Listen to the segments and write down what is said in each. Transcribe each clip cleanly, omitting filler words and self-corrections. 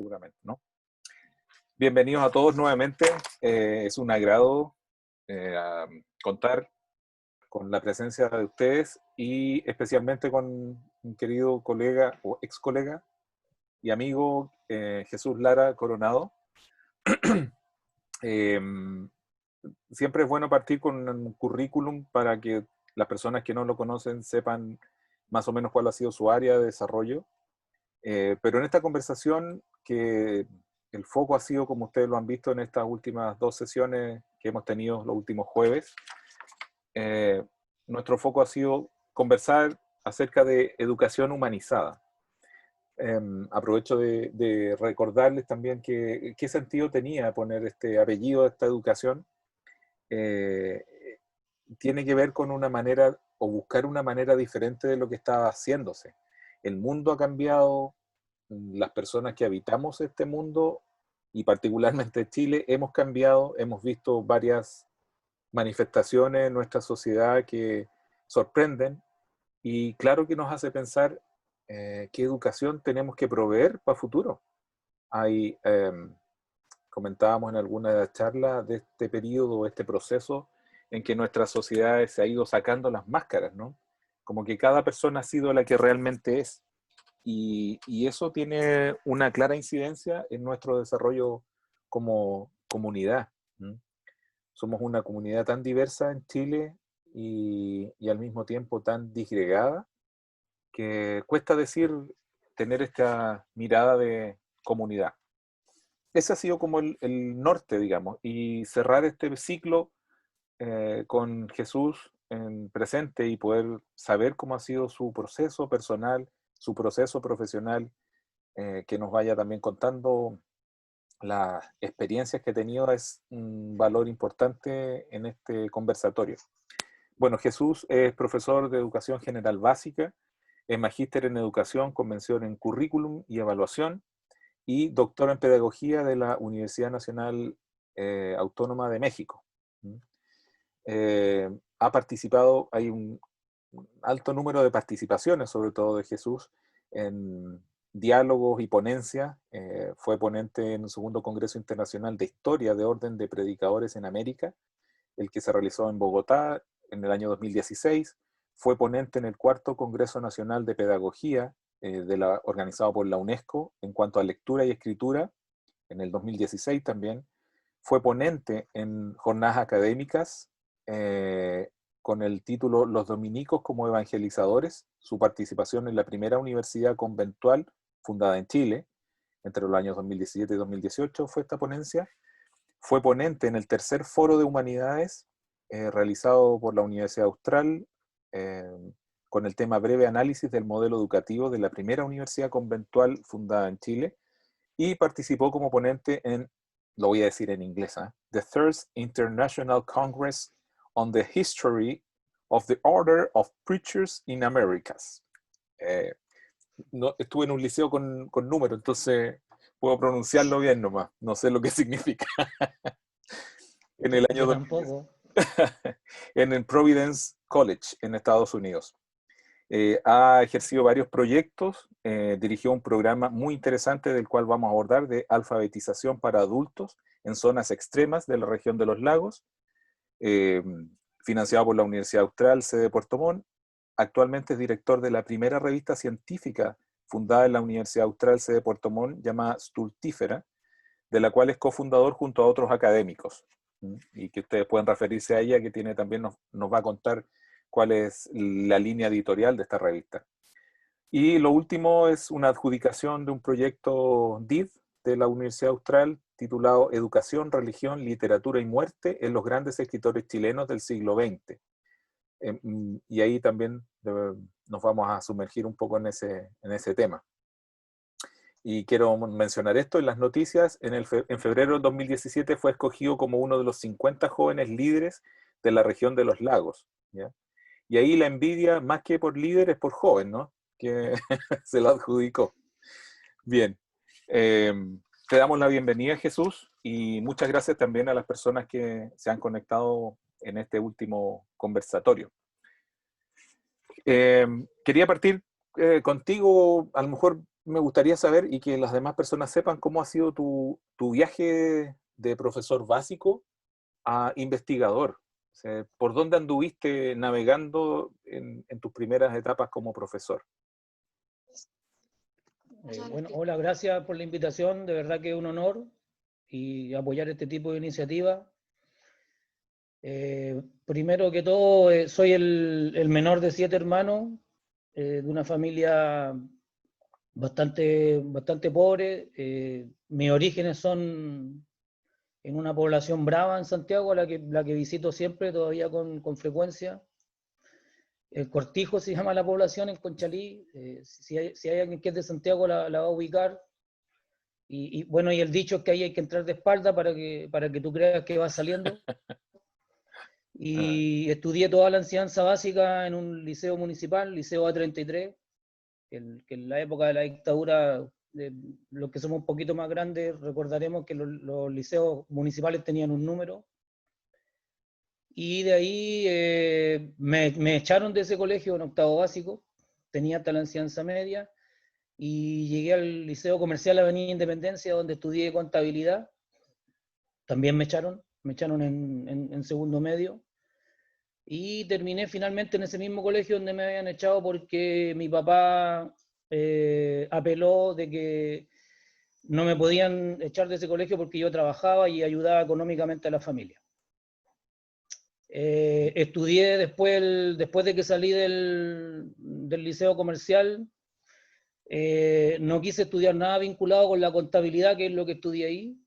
seguramente, ¿no? Bienvenidos a todos nuevamente. Es un agrado contar con la presencia de ustedes y especialmente con un querido colega o ex colega y amigo Jesús Lara Coronado. Siempre es bueno partir con un currículum para que las personas que no lo conocen sepan más o menos cuál ha sido su área de desarrollo. Pero en esta conversación, que el foco ha sido, como ustedes lo han visto en estas últimas dos sesiones que hemos tenido los últimos jueves, nuestro foco ha sido conversar acerca de educación humanizada. Aprovecho de recordarles también qué sentido tenía poner este apellido de esta educación. Tiene que ver con una manera, o buscar una manera diferente de lo que estaba haciéndose. El mundo ha cambiado, las personas que habitamos este mundo, y particularmente Chile, hemos cambiado, hemos visto varias manifestaciones en nuestra sociedad que sorprenden, y claro que nos hace pensar qué educación tenemos que proveer para el futuro. Hay, comentábamos en alguna de las charlas de este periodo, este proceso en que nuestra sociedad se ha ido sacando las máscaras, ¿no? Como que cada persona ha sido la que realmente es. Y eso tiene una clara incidencia en nuestro desarrollo como comunidad. ¿Mm? Somos una comunidad tan diversa en Chile y al mismo tiempo tan disgregada que cuesta decir tener esta mirada de comunidad. Ese ha sido como el norte, digamos, y cerrar este ciclo con Jesús en presente y poder saber cómo ha sido su proceso personal, su proceso profesional, que nos vaya también contando las experiencias que he tenido, es un valor importante en este conversatorio. Bueno, Jesús es profesor de Educación General Básica, es magíster en Educación con mención en Currículum y Evaluación, y doctor en Pedagogía de la Universidad Nacional Autónoma de México. Ha participado, hay un alto número de participaciones, sobre todo de Jesús, en diálogos y ponencias. Fue ponente en el segundo Congreso Internacional de Historia de Orden de Predicadores en América, el que se realizó en Bogotá en el año 2016. Fue ponente en el cuarto Congreso Nacional de Pedagogía, organizado por la UNESCO, en cuanto a lectura y escritura, en el 2016 también. Fue ponente en jornadas académicas con el título Los Dominicos como Evangelizadores, su participación en la primera universidad conventual fundada en Chile, entre los años 2017 y 2018 fue esta ponencia. Fue ponente en el tercer Foro de Humanidades, realizado por la Universidad Austral, con el tema Breve análisis del modelo educativo de la primera universidad conventual fundada en Chile, y participó como ponente en, lo voy a decir en inglés, The Third International Congress on the History of the Order of Preachers in Americas. No, estuve en un liceo con números, entonces puedo pronunciarlo bien nomás, no sé lo que significa. En el año Yo tampoco. en el Providence College, en Estados Unidos. Ha ejercido varios proyectos, dirigió un programa muy interesante del cual vamos a abordar, de alfabetización para adultos en zonas extremas de la región de los lagos, financiado por la Universidad Austral, sede de Puerto Montt. Actualmente es director de la primera revista científica fundada en la Universidad Austral, sede de Puerto Montt, llamada Stultífera, de la cual es cofundador junto a otros académicos, y que ustedes pueden referirse a ella, que tiene también nos va a contar cuál es la línea editorial de esta revista. Y lo último es una adjudicación de un proyecto DIV de la Universidad Austral titulado Educación, Religión, Literatura y Muerte en los grandes escritores chilenos del siglo XX. Y ahí también nos vamos a sumergir un poco en ese tema. Y quiero mencionar esto en las noticias. En febrero del 2017 fue escogido como uno de los 50 jóvenes líderes de la región de los lagos, ¿ya? Y ahí la envidia, más que por líder, es por joven, ¿no? Que se lo adjudicó. Bien. Te damos la bienvenida, Jesús, y muchas gracias también a las personas que se han conectado en este último conversatorio. Quería partir contigo, a lo mejor Me gustaría saber y que las demás personas sepan cómo ha sido tu viaje de profesor básico a investigador. O sea, ¿por dónde anduviste navegando en tus primeras etapas como profesor? Bueno, hola, gracias por la invitación, de verdad que es un honor y apoyar este tipo de iniciativa. Primero que todo, soy el menor de 7 hermanos, de una familia bastante pobre. Mis orígenes son en una población brava en Santiago, la que visito siempre, todavía con frecuencia. El Cortijo se llama la población en Conchalí. Si hay alguien que es de Santiago la va a ubicar. Bueno, y el dicho es que ahí hay que entrar de espalda para que tú creas que vas saliendo. Ah, Y estudié toda la enseñanza básica en un liceo municipal, Liceo A33, que en la época de la dictadura, los que somos un poquito más grandes, recordaremos que los liceos municipales tenían un número. Y de ahí me echaron de ese colegio en octavo básico, tenía hasta la enseñanza media, y llegué al Liceo Comercial Avenida Independencia, donde estudié contabilidad. También me echaron en segundo medio. Y terminé finalmente en ese mismo colegio donde me habían echado porque mi papá apeló de que no me podían echar de ese colegio porque yo trabajaba y ayudaba económicamente a la familia. Estudié después de que salí del liceo comercial. No quise estudiar nada vinculado con la contabilidad, que es lo que estudié ahí,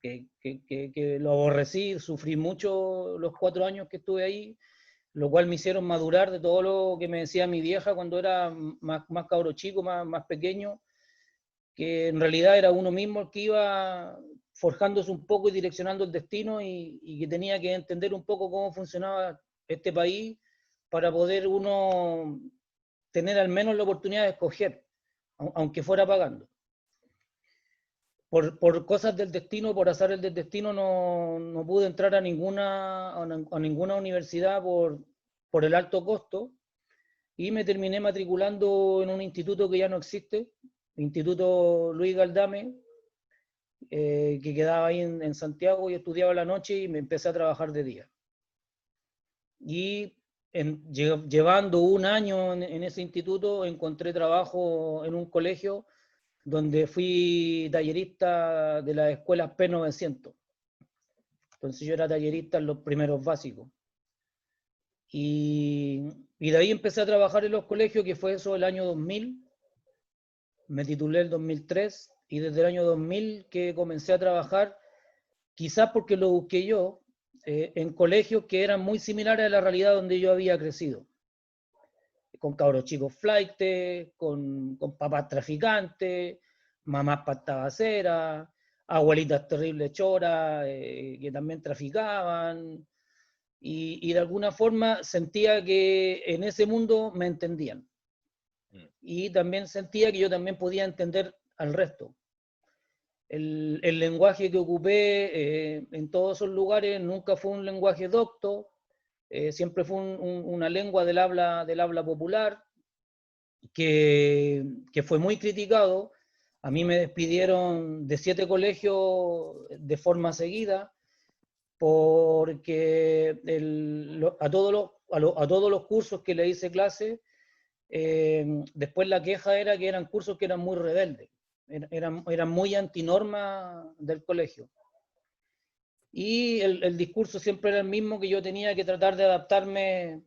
que lo aborrecí, sufrí mucho los 4 años que estuve ahí, lo cual me hicieron madurar de todo lo que me decía mi vieja cuando era más cabro chico, más pequeño, que en realidad era uno mismo el que iba forjándose un poco y direccionando el destino, y que tenía que entender un poco cómo funcionaba este país para poder uno tener al menos la oportunidad de escoger, aunque fuera pagando. Por cosas del destino, por azares del destino, no pude entrar a ninguna universidad por el alto costo, y me terminé matriculando en un instituto que ya no existe, Instituto Luis Galdame, que quedaba ahí en Santiago, y estudiaba la noche y me empecé a trabajar de día. Y llevando un año en ese instituto, encontré trabajo en un colegio donde fui tallerista de las escuelas P900. Entonces yo era tallerista en los primeros básicos. Y, y de ahí empecé a trabajar en los colegios, que fue eso el año 2000. Me titulé el 2003 y desde el año 2000 que comencé a trabajar, quizás porque lo busqué yo, en colegios que eran muy similares a la realidad donde yo había crecido. Con cabros chicos flaites, con papás traficantes, mamás patabaceras, abuelitas terribles choras, que también traficaban, y de alguna forma sentía que en ese mundo me entendían, y también sentía que yo también podía entender al resto. El lenguaje que ocupé en todos esos lugares nunca fue un lenguaje docto, siempre fue una lengua del habla popular, que fue muy criticado. A mí me despidieron de 7 colegios de forma seguida, porque a todos los cursos que le hice clase, después la queja era que eran cursos que eran muy rebeldes, eran muy antinorma del colegio. Y el discurso siempre era el mismo, que yo tenía que tratar de adaptarme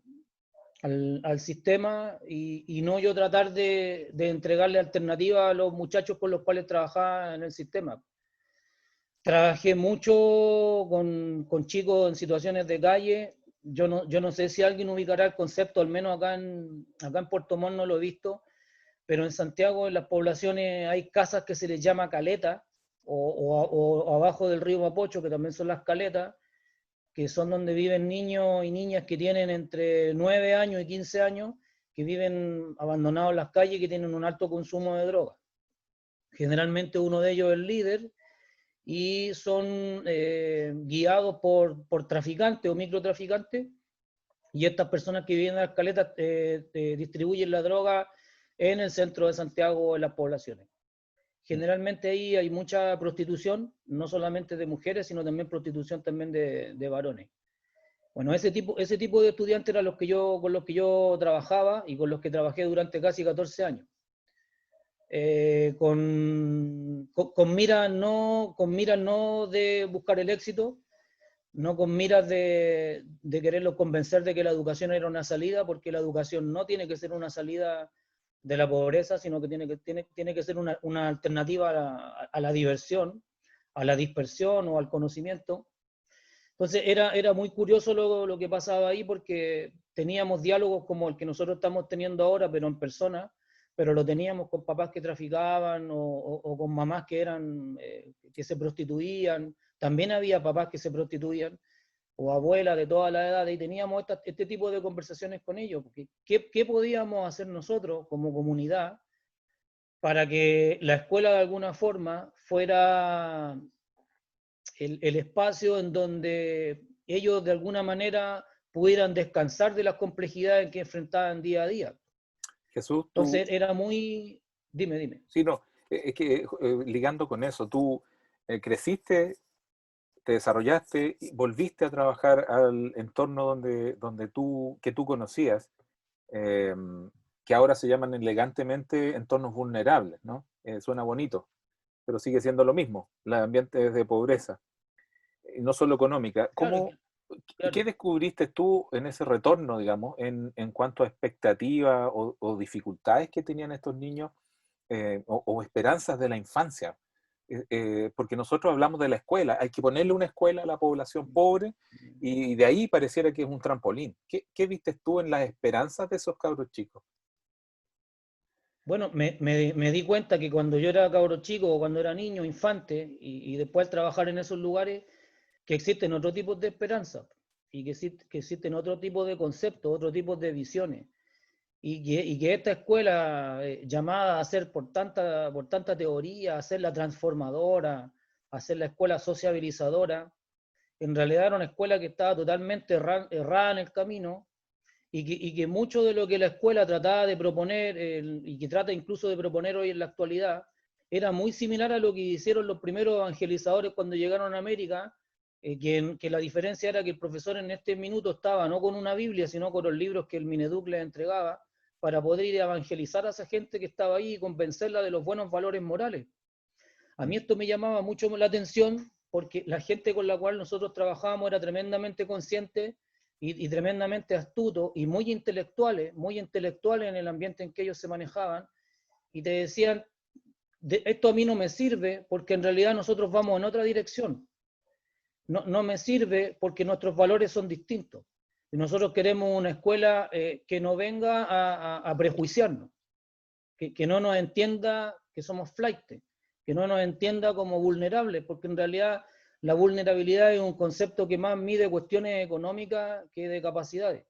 al sistema, y no yo tratar de entregarle alternativas a los muchachos con los cuales trabajaba en el sistema. Trabajé mucho con chicos en situaciones de calle. Yo no sé si alguien ubicará el concepto, al menos acá en Puerto Montt no lo he visto, pero en Santiago, en las poblaciones, hay casas que se les llama caleta, o abajo del río Mapocho, que también son las caletas, que son donde viven niños y niñas que tienen entre 9 años y 15 años, que viven abandonados en las calles, que tienen un alto consumo de drogas. Generalmente uno de ellos es el líder, y son guiados por traficantes o microtraficantes, y estas personas que viven en las caletas distribuyen la droga en el centro de Santiago, en las poblaciones. Generalmente ahí hay mucha prostitución, no solamente de mujeres, sino también prostitución también de varones. Bueno, ese tipo de estudiantes eran con los que yo trabajaba y con los que trabajé durante casi 14 años. Con miras no de buscar el éxito, no con miras de quererlos convencer de que la educación era una salida, porque la educación no tiene que ser una salida de la pobreza, sino que tiene que ser una alternativa a la diversión, a la dispersión o al conocimiento. Entonces era muy curioso lo que pasaba ahí, porque teníamos diálogos como el que nosotros estamos teniendo ahora, pero en persona, pero lo teníamos con papás que traficaban o con mamás que se prostituían. También había papás que se prostituían, o abuelas de toda la edad, y teníamos este tipo de conversaciones con ellos. Porque ¿qué podíamos hacer nosotros como comunidad para que la escuela de alguna forma fuera el espacio en donde ellos de alguna manera pudieran descansar de las complejidades que enfrentaban día a día? Jesús, tú, Entonces era muy... Dime. sí, no, es que ligando con eso, tú creciste, te desarrollaste y volviste a trabajar al entorno que tú conocías, eh, que ahora se llaman elegantemente entornos vulnerables, ¿no? Suena bonito, pero sigue siendo lo mismo, el ambiente es de pobreza, y no solo económica. Claro, ¿Qué claro. descubriste tú en ese retorno, digamos, en cuanto a expectativas o dificultades que tenían estos niños o esperanzas de la infancia? Porque nosotros hablamos de la escuela, hay que ponerle una escuela a la población pobre y de ahí pareciera que es un trampolín. ¿Qué viste tú en las esperanzas de esos cabros chicos? Bueno, me di cuenta que cuando yo era cabro chico, o cuando era niño, infante, y después al trabajar en esos lugares, que existen otro tipo de esperanza, y que existen otro tipo de conceptos, otro tipo de visiones, y que esta escuela llamada a ser por tanta teoría, a ser la transformadora, a ser la escuela sociabilizadora, en realidad era una escuela que estaba totalmente errada en el camino, y que mucho de lo que la escuela trataba de proponer, y que trata incluso de proponer hoy en la actualidad, era muy similar a lo que hicieron los primeros evangelizadores cuando llegaron a América, que la diferencia era que el profesor en este minuto estaba no con una Biblia, sino con los libros que el Mineduc les entregaba, para poder ir a evangelizar a esa gente que estaba ahí y convencerla de los buenos valores morales. A mí esto me llamaba mucho la atención, porque la gente con la cual nosotros trabajábamos era tremendamente consciente y tremendamente astuto y muy intelectuales en el ambiente en que ellos se manejaban, y te decían: esto a mí no me sirve porque en realidad nosotros vamos en otra dirección. No me sirve porque nuestros valores son distintos. Y nosotros queremos una escuela que no venga a prejuiciarnos, que no nos entienda que somos flaites, que no nos entienda como vulnerables, porque en realidad la vulnerabilidad es un concepto que más mide cuestiones económicas que de capacidades.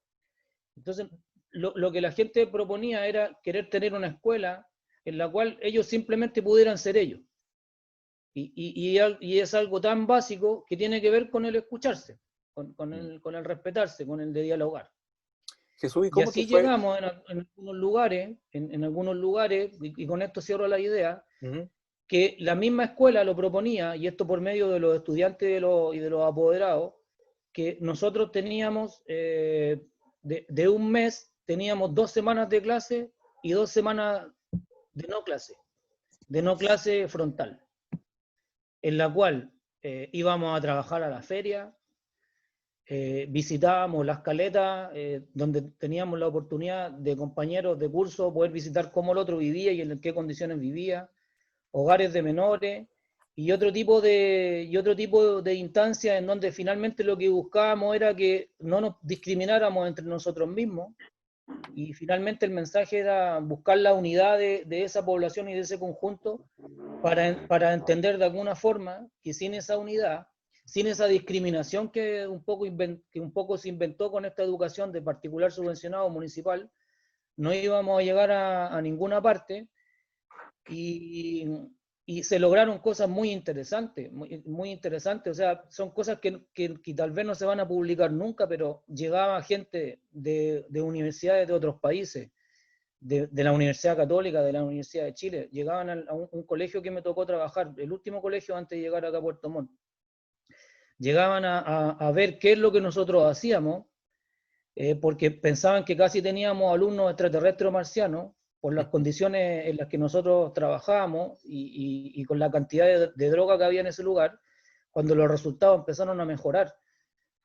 Entonces, lo que la gente proponía era querer tener una escuela en la cual ellos simplemente pudieran ser ellos. Y es algo tan básico que tiene que ver con el escucharse, con el respetarse, con el de dialogar. Jesús, ¿y Y cómo te así fue? llegamos en algunos lugares, y con esto cierro la idea, Ujú. que la misma escuela lo proponía, y esto por medio de los estudiantes y de los apoderados, que nosotros teníamos, de un mes, teníamos 2 semanas de clase y 2 semanas de no clase frontal, en la cual íbamos a trabajar a la feria, visitábamos las caletas, donde teníamos la oportunidad de compañeros de curso poder visitar cómo el otro vivía y en qué condiciones vivía, hogares de menores y otro tipo de instancias en donde finalmente lo que buscábamos era que no nos discrimináramos entre nosotros mismos, y finalmente el mensaje era buscar la unidad de esa población y de ese conjunto para entender de alguna forma que sin esa unidad, sin esa discriminación que un poco se inventó con esta educación de particular subvencionado municipal, no íbamos a llegar a ninguna parte, y, y se lograron cosas muy interesantes, o sea, son cosas que tal vez no se van a publicar nunca, pero llegaba gente de universidades de otros países, de la Universidad Católica, de la Universidad de Chile. Llegaban a un colegio que me tocó trabajar, el último colegio antes de llegar acá a Puerto Montt. Llegaban a ver qué es lo que nosotros hacíamos, porque pensaban que casi teníamos alumnos extraterrestres o marcianos, por las condiciones en las que nosotros trabajábamos y con la cantidad de droga que había en ese lugar, cuando los resultados empezaron a mejorar.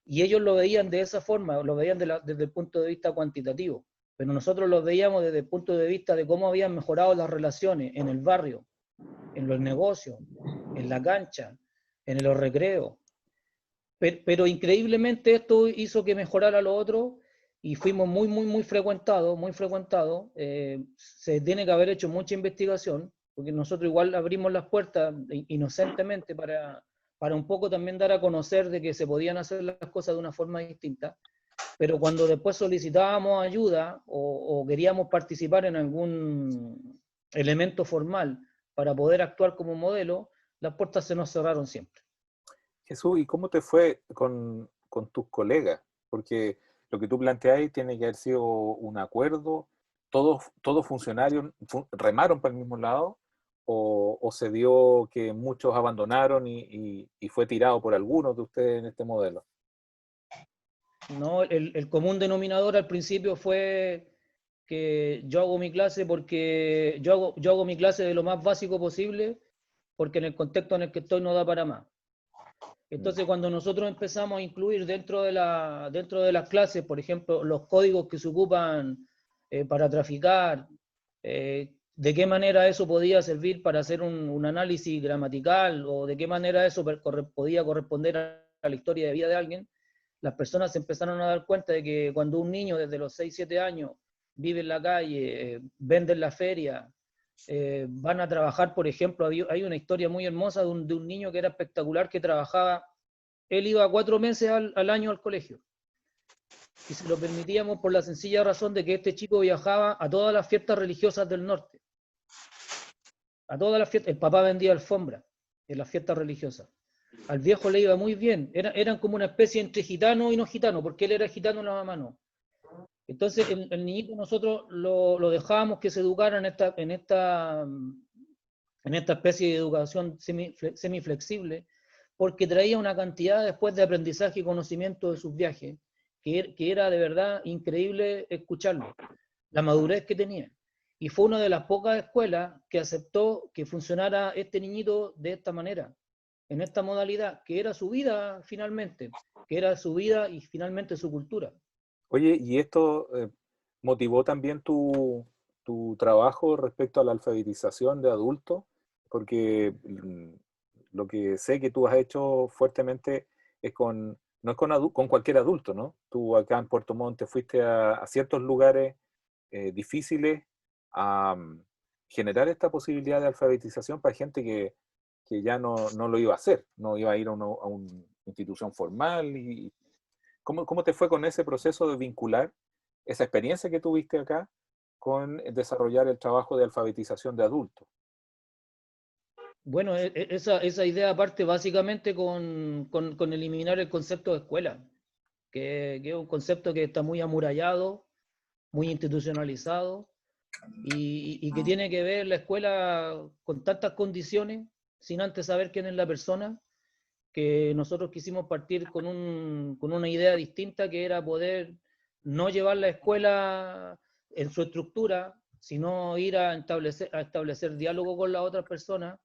Y ellos lo veían de esa forma, lo veían desde el punto de vista cuantitativo, pero nosotros lo veíamos desde el punto de vista de cómo habían mejorado las relaciones en el barrio, en los negocios, en la cancha, en los recreos. Pero increíblemente esto hizo que mejorara lo otro y fuimos muy frecuentados, muy frecuentados. Se tiene que haber hecho mucha investigación, porque nosotros igual abrimos las puertas inocentemente para un poco también dar a conocer de que se podían hacer las cosas de una forma distinta, pero cuando después solicitábamos ayuda o queríamos participar en algún elemento formal para poder actuar como modelo, las puertas se nos cerraron siempre. Jesús, ¿y cómo te fue con tus colegas? Porque lo que tú planteáis tiene que haber sido un acuerdo, todos funcionarios remaron para el mismo lado, o se dio que muchos abandonaron y fue tirado por algunos de ustedes en este modelo. No, el común denominador al principio fue que yo hago mi clase porque yo hago mi clase de lo más básico posible, porque en el contexto en el que estoy no da para más. Entonces, cuando nosotros empezamos a incluir dentro de las clases, por ejemplo, los códigos que se ocupan para traficar, de qué manera eso podía servir para hacer un análisis gramatical, o de qué manera eso podía corresponder a la historia de vida de alguien, las personas se empezaron a dar cuenta de que cuando un niño desde los 6, 7 años vive en la calle, vende en la feria, van a trabajar, por ejemplo, hay una historia muy hermosa de un niño que era espectacular, que trabajaba, él iba 4 meses al año al colegio, y se lo permitíamos por la sencilla razón de que este chico viajaba a todas las fiestas religiosas del norte, a todas las fiestas. El papá vendía alfombra en las fiestas religiosas. Al viejo le iba muy bien, eran como una especie entre gitano y no gitano, porque él era gitano y la mamá no. Entonces el niñito nosotros lo dejábamos que se educara en esta especie de educación semiflexible, porque traía una cantidad después de aprendizaje y conocimiento de sus viajes, que era de verdad increíble escucharlo, la madurez que tenía. Y fue una de las pocas escuelas que aceptó que funcionara este niñito de esta manera, en esta modalidad, que era su vida finalmente, que era su vida y finalmente su cultura. Oye, ¿y esto motivó también tu trabajo respecto a la alfabetización de adultos? Porque lo que sé que tú has hecho fuertemente es no es con cualquier adulto, ¿no? Tú acá en Puerto Montt te fuiste a ciertos lugares difíciles a generar esta posibilidad de alfabetización para gente que ya no lo iba a hacer, no iba a ir a una institución formal. Y ¿cómo te fue con ese proceso de vincular esa experiencia que tuviste acá con desarrollar el trabajo de alfabetización de adultos? Bueno, esa idea parte básicamente con eliminar el concepto de escuela, que es un concepto que está muy amurallado, muy institucionalizado, y que tiene que ver la escuela con tantas condiciones, sin antes saber quién es la persona, que nosotros quisimos partir con una idea distinta, que era poder no llevar la escuela en su estructura, sino ir a establecer diálogo con las otras personas.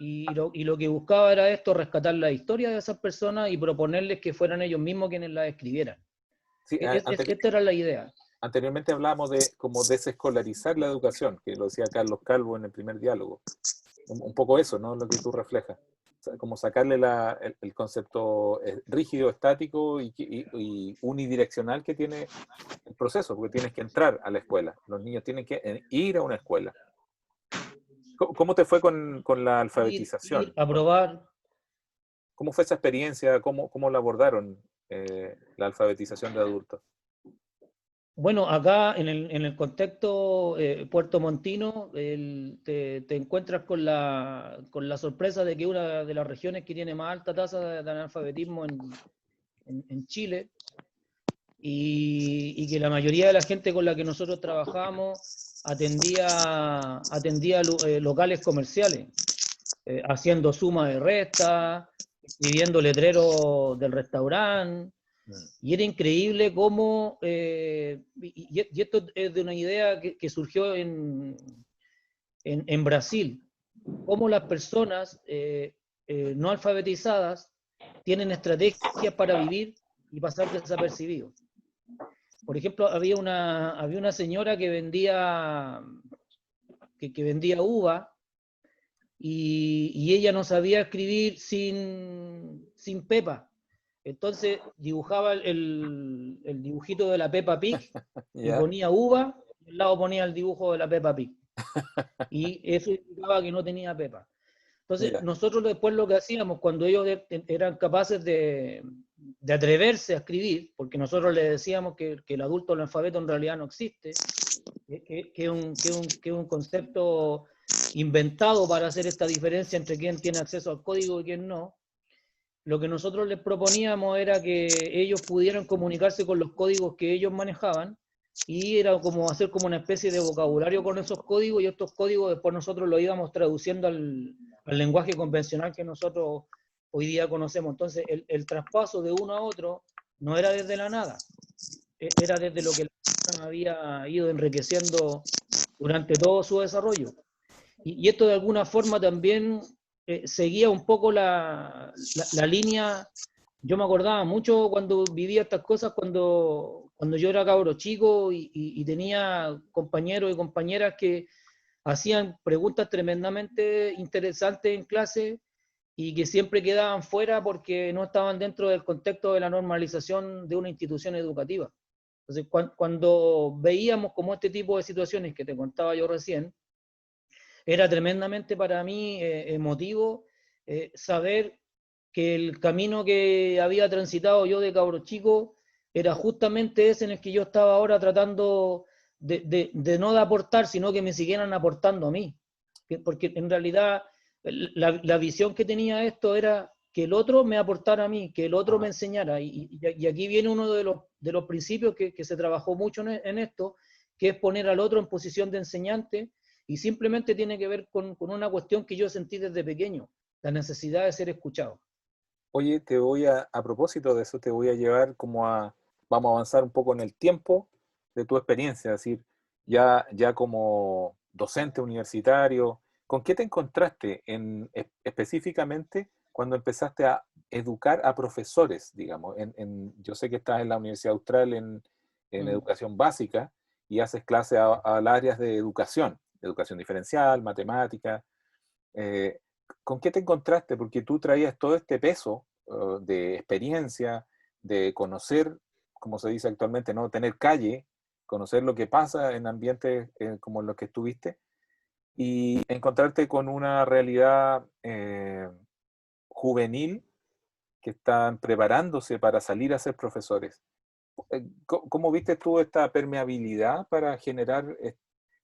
Y lo que buscaba era esto: rescatar la historia de esas personas y proponerles que fueran ellos mismos quienes la escribieran. Sí, Esta era la idea. anteriormente hablábamos de como desescolarizar la educación, que lo decía Carlos Calvo en el primer diálogo. Un poco eso, ¿no? Lo que tú reflejas. O sea, como sacarle el concepto rígido, estático y unidireccional que tiene el proceso, porque tienes que entrar a la escuela. Los niños tienen que ir a una escuela. ¿Cómo te fue con la alfabetización? Ir a probar. ¿Cómo fue esa experiencia? ¿Cómo la abordaron la alfabetización de adultos? Bueno, acá en el contexto puertomontino, te encuentras con la sorpresa de que una de las regiones que tiene más alta tasa de analfabetismo en Chile, y que la mayoría de la gente con la que nosotros trabajábamos atendía locales comerciales, haciendo suma de resta, escribiendo letreros del restaurante, y era increíble cómo, y esto es de una idea que surgió en Brasil, cómo las personas no alfabetizadas tienen estrategias para vivir y pasar desapercibidos. Por ejemplo, había una señora que vendía uva y ella no sabía escribir sin Pepa. Entonces dibujaba el dibujito de la Peppa Pig y ¿Ya? ponía uva, y al lado ponía el dibujo de la Peppa Pig. Y eso indicaba que no tenía Pepa. Entonces, Ya. nosotros después lo que hacíamos, cuando ellos eran capaces de atreverse a escribir, porque nosotros les decíamos que el adulto analfabeto en realidad no existe, que es un concepto inventado para hacer esta diferencia entre quién tiene acceso al código y quién no, lo que nosotros les proponíamos era que ellos pudieran comunicarse con los códigos que ellos manejaban, y era como hacer como una especie de vocabulario con esos códigos, y estos códigos después nosotros los íbamos traduciendo al lenguaje convencional que nosotros hoy día conocemos. Entonces, el traspaso de uno a otro no era desde la nada, era desde lo que la persona había ido enriqueciendo durante todo su desarrollo. Y esto de alguna forma también seguía un poco la línea. Yo me acordaba mucho cuando vivía estas cosas, cuando yo era cabro chico y tenía compañeros y compañeras que hacían preguntas tremendamente interesantes en clase y que siempre quedaban fuera porque no estaban dentro del contexto de la normalización de una institución educativa. Entonces, cuando veíamos como este tipo de situaciones que te contaba yo recién, era tremendamente para mí emotivo saber que el camino que había transitado yo de cabro chico era justamente ese en el que yo estaba ahora tratando de no de aportar, sino que me siguieran aportando a mí. Porque en realidad la visión que tenía esto era que el otro me aportara a mí, que el otro me enseñara. Y aquí viene uno de los principios que se trabajó mucho en esto, que es poner al otro en posición de enseñante, y simplemente tiene que ver con una cuestión que yo sentí desde pequeño, la necesidad de ser escuchado. Oye, a propósito de eso, te voy a llevar vamos a avanzar un poco en el tiempo de tu experiencia, es decir, ya como docente universitario, ¿con qué te encontraste específicamente cuando empezaste a educar a profesores, digamos? Yo sé que estás en la Universidad Austral en Mm. educación básica y haces clases a las áreas de educación diferencial, matemática. eh, ¿Con qué te encontraste? Porque tú traías todo este peso de experiencia, de conocer, como se dice actualmente, ¿no? Tener calle, conocer lo que pasa en ambientes como en los que estuviste, y encontrarte con una realidad juvenil que están preparándose para salir a ser profesores. ¿Cómo viste tú esta permeabilidad para generar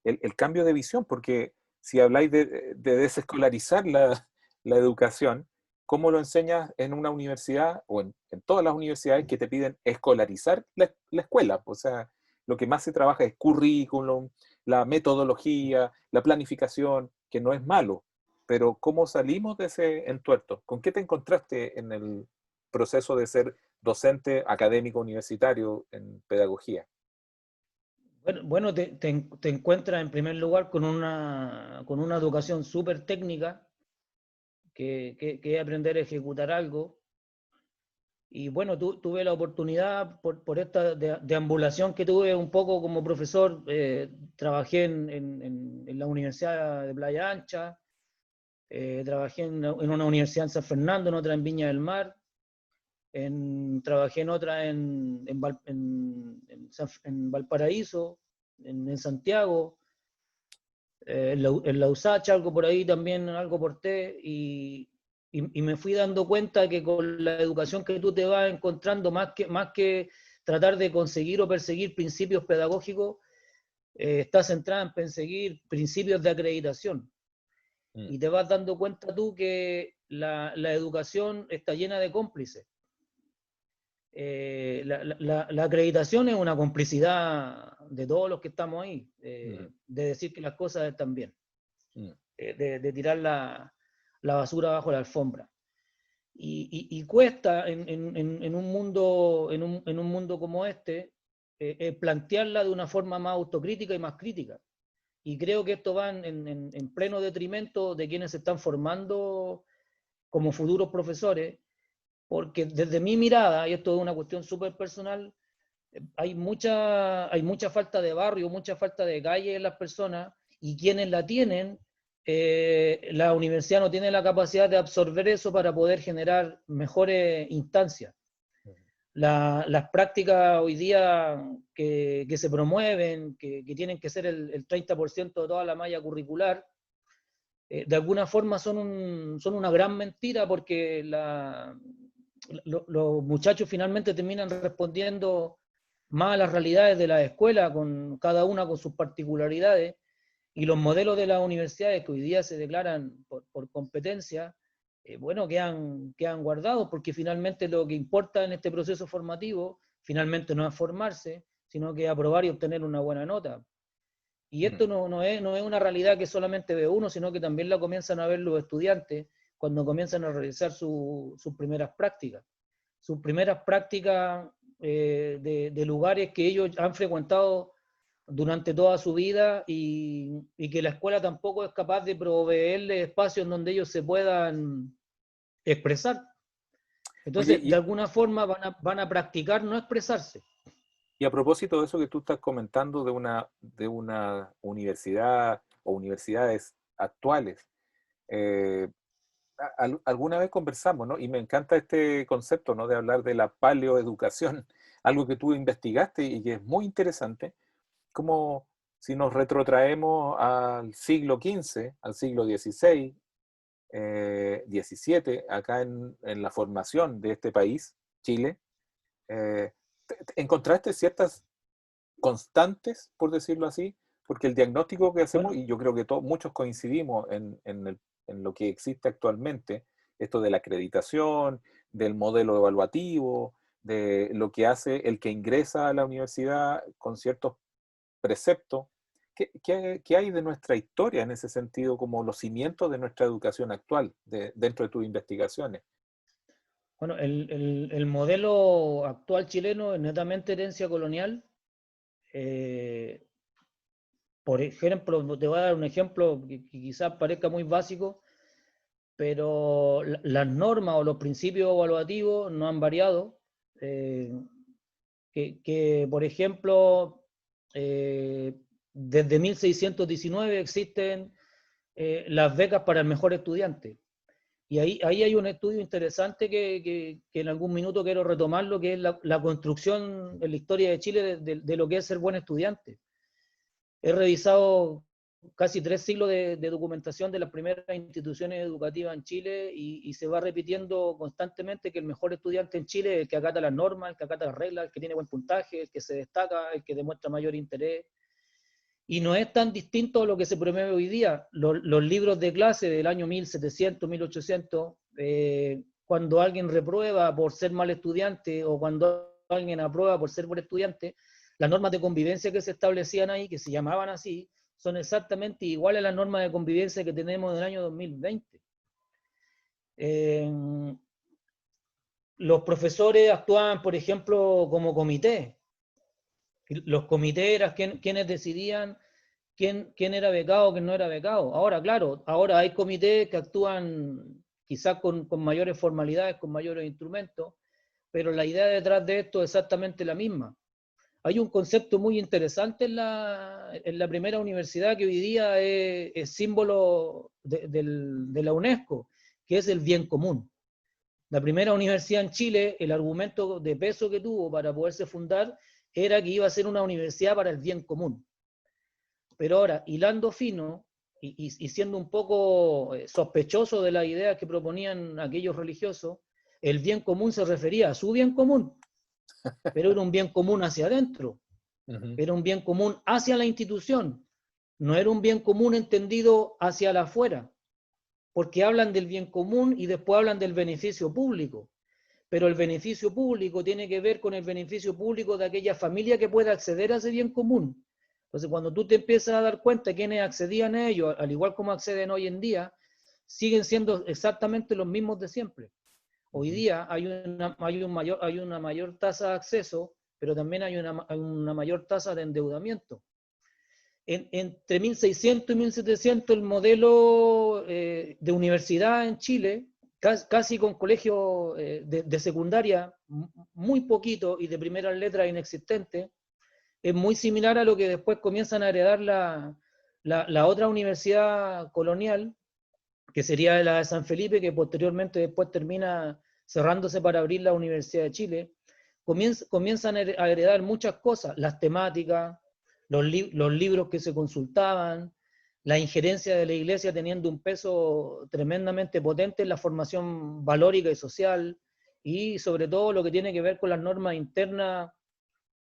el cambio de visión? Porque si habláis de desescolarizar la educación, ¿cómo lo enseñas en una universidad o en todas las universidades que te piden escolarizar la escuela? O sea, lo que más se trabaja es currículum, la metodología, la planificación, que no es malo, pero ¿cómo salimos de ese entuerto? ¿Con qué te encontraste en el proceso de ser docente académico universitario en pedagogía? Bueno, te encuentras en primer lugar con una educación súper técnica, que es aprender a ejecutar algo. Y bueno, tuve la oportunidad por esta deambulación que tuve un poco como profesor. Trabajé en la Universidad de Playa Ancha, trabajé en una universidad en San Fernando, en otra en Viña del Mar, trabajé en otra en Valparaíso, en Santiago, en la USACH, algo por ahí también, algo porté, y me fui dando cuenta que con la educación que tú te vas encontrando, más que tratar de conseguir o perseguir principios pedagógicos, está centrada en perseguir principios de acreditación. Mm. Y te vas dando cuenta tú que la educación está llena de cómplices. la acreditación es una complicidad de todos los que estamos ahí, de decir que las cosas están bien, de tirar la basura bajo la alfombra. Y cuesta en un mundo como este plantearla de una forma más autocrítica y más crítica. Y creo que esto va en pleno detrimento de quienes se están formando como futuros profesores, porque desde mi mirada, y esto es una cuestión súper personal, hay mucha falta de barrio, mucha falta de calle en las personas, y quienes la tienen, la universidad no tiene la capacidad de absorber eso para poder generar mejores instancias. Las prácticas hoy día que se promueven, que tienen que ser el 30% de toda la malla curricular, de alguna forma son una gran mentira, porque los muchachos finalmente terminan respondiendo más a las realidades de la escuela, con cada una con sus particularidades, y los modelos de las universidades que hoy día se declaran por competencia, bueno, quedan guardados, porque finalmente lo que importa en este proceso formativo finalmente no es formarse, sino que aprobar y obtener una buena nota. Y esto no es una realidad que solamente ve uno, sino que también la comienzan a ver los estudiantes cuando comienzan a realizar sus primeras prácticas. Sus primeras prácticas de lugares que ellos han frecuentado durante toda su vida, y que la escuela tampoco es capaz de proveerles espacios en donde ellos se puedan expresar. Oye, Entonces, de alguna forma van a practicar no expresarse. y a propósito de eso que tú estás comentando de una universidad o universidades actuales, eh, alguna vez conversamos, ¿no? Y me encanta este concepto, ¿no? De hablar de la paleoeducación, algo que tú investigaste y que es muy interesante, como si nos retrotraemos al siglo XV, al siglo XVI, XVII, acá en la formación de este país, Chile, eh, ¿encontraste ciertas constantes, por decirlo así? Porque el diagnóstico que hacemos, Bueno, y yo creo que muchos coincidimos en lo que existe actualmente, esto de la acreditación, del modelo evaluativo, de lo que hace el que ingresa a la universidad con ciertos preceptos. ¿Qué hay de nuestra historia en ese sentido, como los cimientos de nuestra educación actual, dentro de tus investigaciones? bueno, el modelo actual chileno es netamente herencia colonial. Eh, por ejemplo, te voy a dar un ejemplo que quizás parezca muy básico, pero las normas o los principios evaluativos no han variado. Eh, por ejemplo, desde 1619 existen las becas para el mejor estudiante. Y ahí hay un estudio interesante que en algún minuto quiero retomarlo, que es la construcción en la historia de Chile de lo que es ser buen estudiante. He revisado casi 3 siglos de documentación de las primeras instituciones educativas en Chile, y se va repitiendo constantemente que el mejor estudiante en Chile es el que acata las normas, el que acata las reglas, el que tiene buen puntaje, el que se destaca, el que demuestra mayor interés. Y no es tan distinto a lo que se promueve hoy día. Los libros de clase del año 1700, 1800, cuando alguien reprueba por ser mal estudiante, o cuando alguien aprueba por ser buen estudiante, las normas de convivencia que se establecían ahí, que se llamaban así, son exactamente iguales a las normas de convivencia que tenemos en el año 2020. Los profesores actuaban, por ejemplo, como comité. Los comités eran quienes decidían quién era becado, quién no era becado. Ahora, claro, ahora hay comités que actúan quizás con mayores formalidades, con mayores instrumentos, pero la idea detrás de esto es exactamente la misma. Hay un concepto muy interesante en la primera universidad que hoy día es símbolo de la UNESCO, que es el bien común. La primera universidad en Chile, el argumento de peso que tuvo para poderse fundar era que iba a ser una universidad para el bien común. Pero ahora, hilando fino y siendo un poco sospechoso de las ideas que proponían aquellos religiosos, el bien común se refería a su bien común, pero era un bien común hacia adentro, era un bien común hacia la institución, no era un bien común entendido hacia la afuera, porque hablan del bien común y después hablan del beneficio público. pero el beneficio público tiene que ver con el beneficio público de aquella familia que pueda acceder a ese bien común. Entonces, cuando tú te empiezas a dar cuenta de quiénes accedían a ello, al igual como acceden hoy en día, siguen siendo exactamente los mismos de siempre. Hoy día hay una mayor tasa de acceso, pero también hay una mayor tasa de endeudamiento. Entre 1600 y 1700 el modelo de universidad en Chile, casi con colegio de secundaria muy poquito y de primeras letras inexistente, es muy similar a lo que después comienzan a heredar la otra universidad colonial, que sería la de San Felipe, que posteriormente después termina cerrándose para abrir la Universidad de Chile. Comienzan a heredar muchas cosas, las temáticas, los libros que se consultaban, la injerencia de la iglesia teniendo un peso tremendamente potente en la formación valórica y social, y sobre todo lo que tiene que ver con las normas internas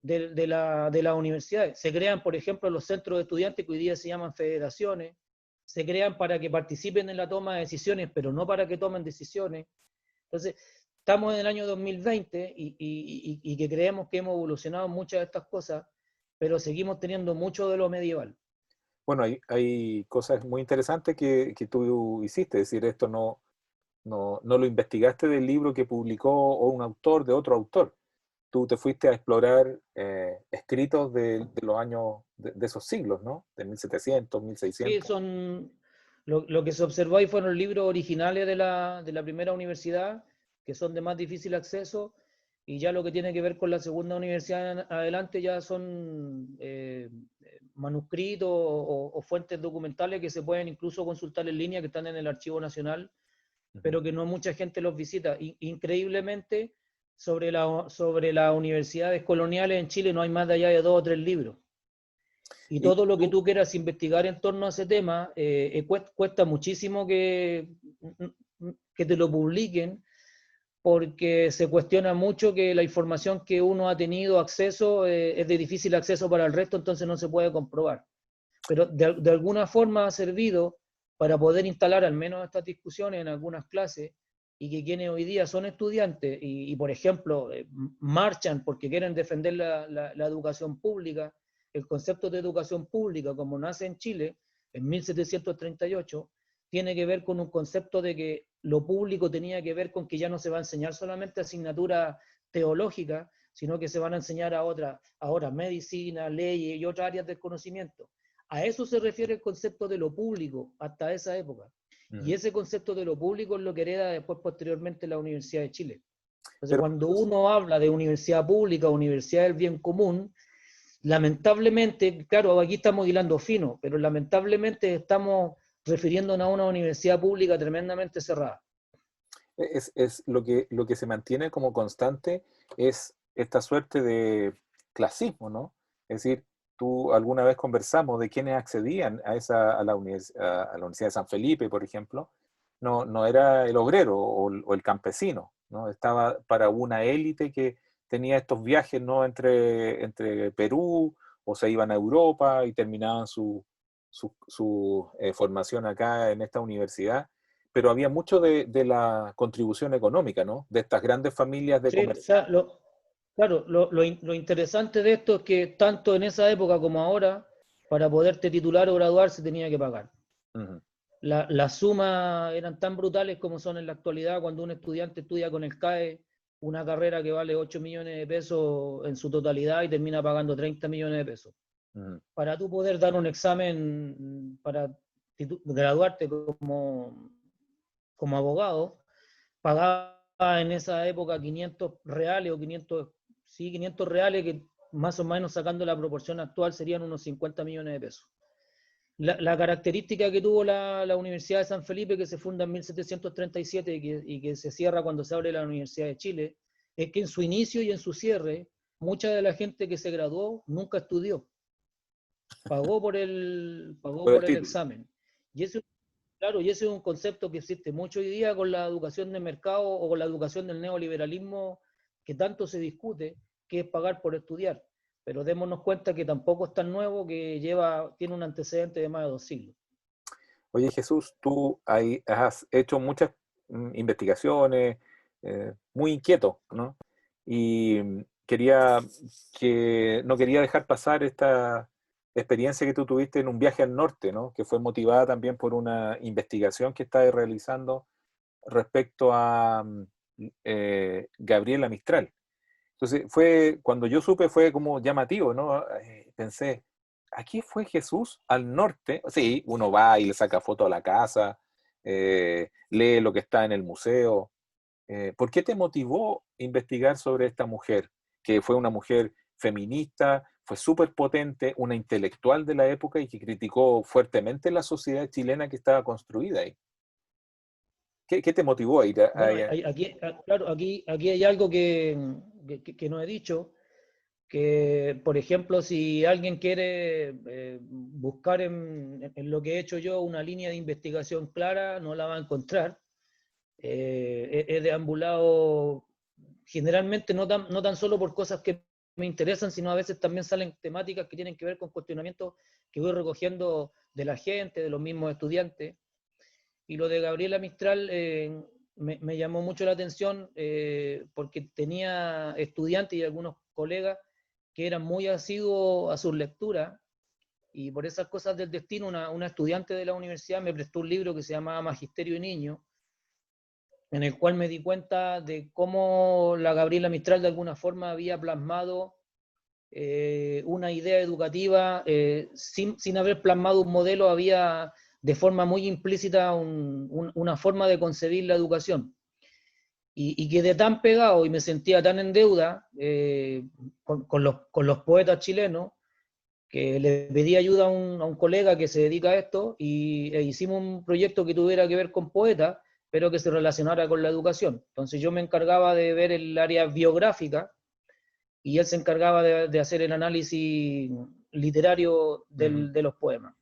de las universidades. Se crean, por ejemplo, los centros de estudiantes que hoy día se llaman federaciones, se crean para que participen en la toma de decisiones, pero no para que tomen decisiones. Entonces, estamos en el año 2020 y que creemos que hemos evolucionado muchas de estas cosas, pero seguimos teniendo mucho de lo medieval. Bueno, hay cosas muy interesantes que tú hiciste, es decir, esto no lo investigaste del libro que publicó o un autor de otro autor. Tú te fuiste a explorar escritos de los años, de esos siglos, ¿no? De 1700, Sí, 1600. lo que se observó ahí fueron los libros originales de la primera universidad, que son de más difícil acceso, y ya lo que tiene que ver con la segunda universidad en adelante ya son manuscritos o fuentes documentales que se pueden incluso consultar en línea, que están en el Archivo Nacional, pero que no mucha gente los visita. Increíblemente, sobre las universidades coloniales en Chile no hay más de allá de 2 o 3 libros. Y Y todo lo que tú, tú quieras investigar en torno a ese tema, cuesta muchísimo que te lo publiquen, porque se cuestiona mucho que la información que uno ha tenido acceso es de difícil acceso para el resto, entonces no se puede comprobar. Pero de alguna forma ha servido para poder instalar al menos estas discusiones en algunas clases y que quienes hoy día son estudiantes y por ejemplo, marchan porque quieren defender la educación pública, el concepto de educación pública como nace en Chile en 1738, tiene que ver con un concepto de que lo público tenía que ver con que ya no se va a enseñar solamente asignatura teológica, sino que se van a enseñar ahora medicina, leyes y otras áreas del conocimiento. A eso se refiere el concepto de lo público hasta esa época. Y ese concepto de lo público es lo que hereda después posteriormente la Universidad de Chile. Entonces, pero cuando uno habla de universidad pública, universidad del bien común, lamentablemente, claro, aquí estamos hilando fino, pero lamentablemente estamos refiriéndonos a una universidad pública tremendamente cerrada. es lo que se mantiene como constante es esta suerte de clasismo, ¿no? Es decir, tú alguna vez conversamos de quienes accedían a la Universidad de San Felipe, por ejemplo, no era el obrero o el campesino, ¿no? Estaba para una élite que tenía estos viajes, ¿no? Entre Perú, o se iban a Europa y terminaban su formación acá en esta universidad, pero había mucho de la contribución económica, ¿no? De estas grandes familias de Sí, o sea, comerciantes. claro, lo interesante de esto es que tanto en esa época como ahora, para poderte titular o graduar se tenía que pagar. Ujú, Las sumas eran tan brutales como son en la actualidad cuando un estudiante estudia con el CAE una carrera que vale 8 millones de pesos en su totalidad y termina pagando 30 millones de pesos. ujú. Para tú poder dar un examen para graduarte como abogado, pagaba en esa época 500 reales o 500, sí, 500 reales, que más o menos sacando la proporción actual serían unos 50 millones de pesos. La característica que tuvo la Universidad de San Felipe, que se funda en 1737 y que se cierra cuando se abre la Universidad de Chile, es que en su inicio y en su cierre, mucha de la gente que se graduó nunca estudió, pagó Por el por el título. examen. Y eso, claro, y ese es un concepto que existe mucho hoy día con la educación de mercado o con la educación del neoliberalismo que tanto se discute, que es pagar por estudiar. Pero démonos cuenta que tampoco es tan nuevo, que tiene un antecedente de más de 2 siglos. Oye, Jesús, tú has hecho muchas investigaciones, muy inquieto, ¿no? Y no quería dejar pasar esta experiencia que tú tuviste en un viaje al norte, ¿no? Que fue motivada también por una investigación que estás realizando respecto a Gabriela Mistral. Entonces, cuando yo supe fue como llamativo, ¿no? Pensé, ¿aquí fue Jesús al norte? Sí, uno va y le saca foto a la casa, lee lo que está en el museo. ¿Por qué te motivó investigar sobre esta mujer? Que fue una mujer feminista, fue súper potente, una intelectual de la época y que criticó fuertemente la sociedad chilena que estaba construida ahí. ¿Qué te motivó a ir Bueno, a- claro, aquí hay algo que no he dicho, que por ejemplo, si alguien quiere buscar en lo que he hecho yo una línea de investigación clara, no la va a encontrar. He deambulado generalmente no tan solo por cosas que me interesan, sino a veces también salen temáticas que tienen que ver con cuestionamientos que voy recogiendo de la gente, de los mismos estudiantes. Y lo de Gabriela Mistral me llamó mucho la atención porque tenía estudiantes y algunos colegas que eran muy asiduos a sus lecturas, y por esas cosas del destino una estudiante de la universidad me prestó un libro que se llamaba Magisterio y Niño, en el cual me di cuenta de cómo la Gabriela Mistral de alguna forma había plasmado una idea educativa sin haber plasmado un modelo, había de forma muy implícita una forma de concebir la educación. Y quedé tan pegado y me sentía tan en deuda con los poetas chilenos, que le pedí ayuda a un colega que se dedica a esto e hicimos un proyecto que tuviera que ver con poetas, pero que se relacionara con la educación. Entonces yo me encargaba de ver el área biográfica y él se encargaba de hacer el análisis literario de los poemas.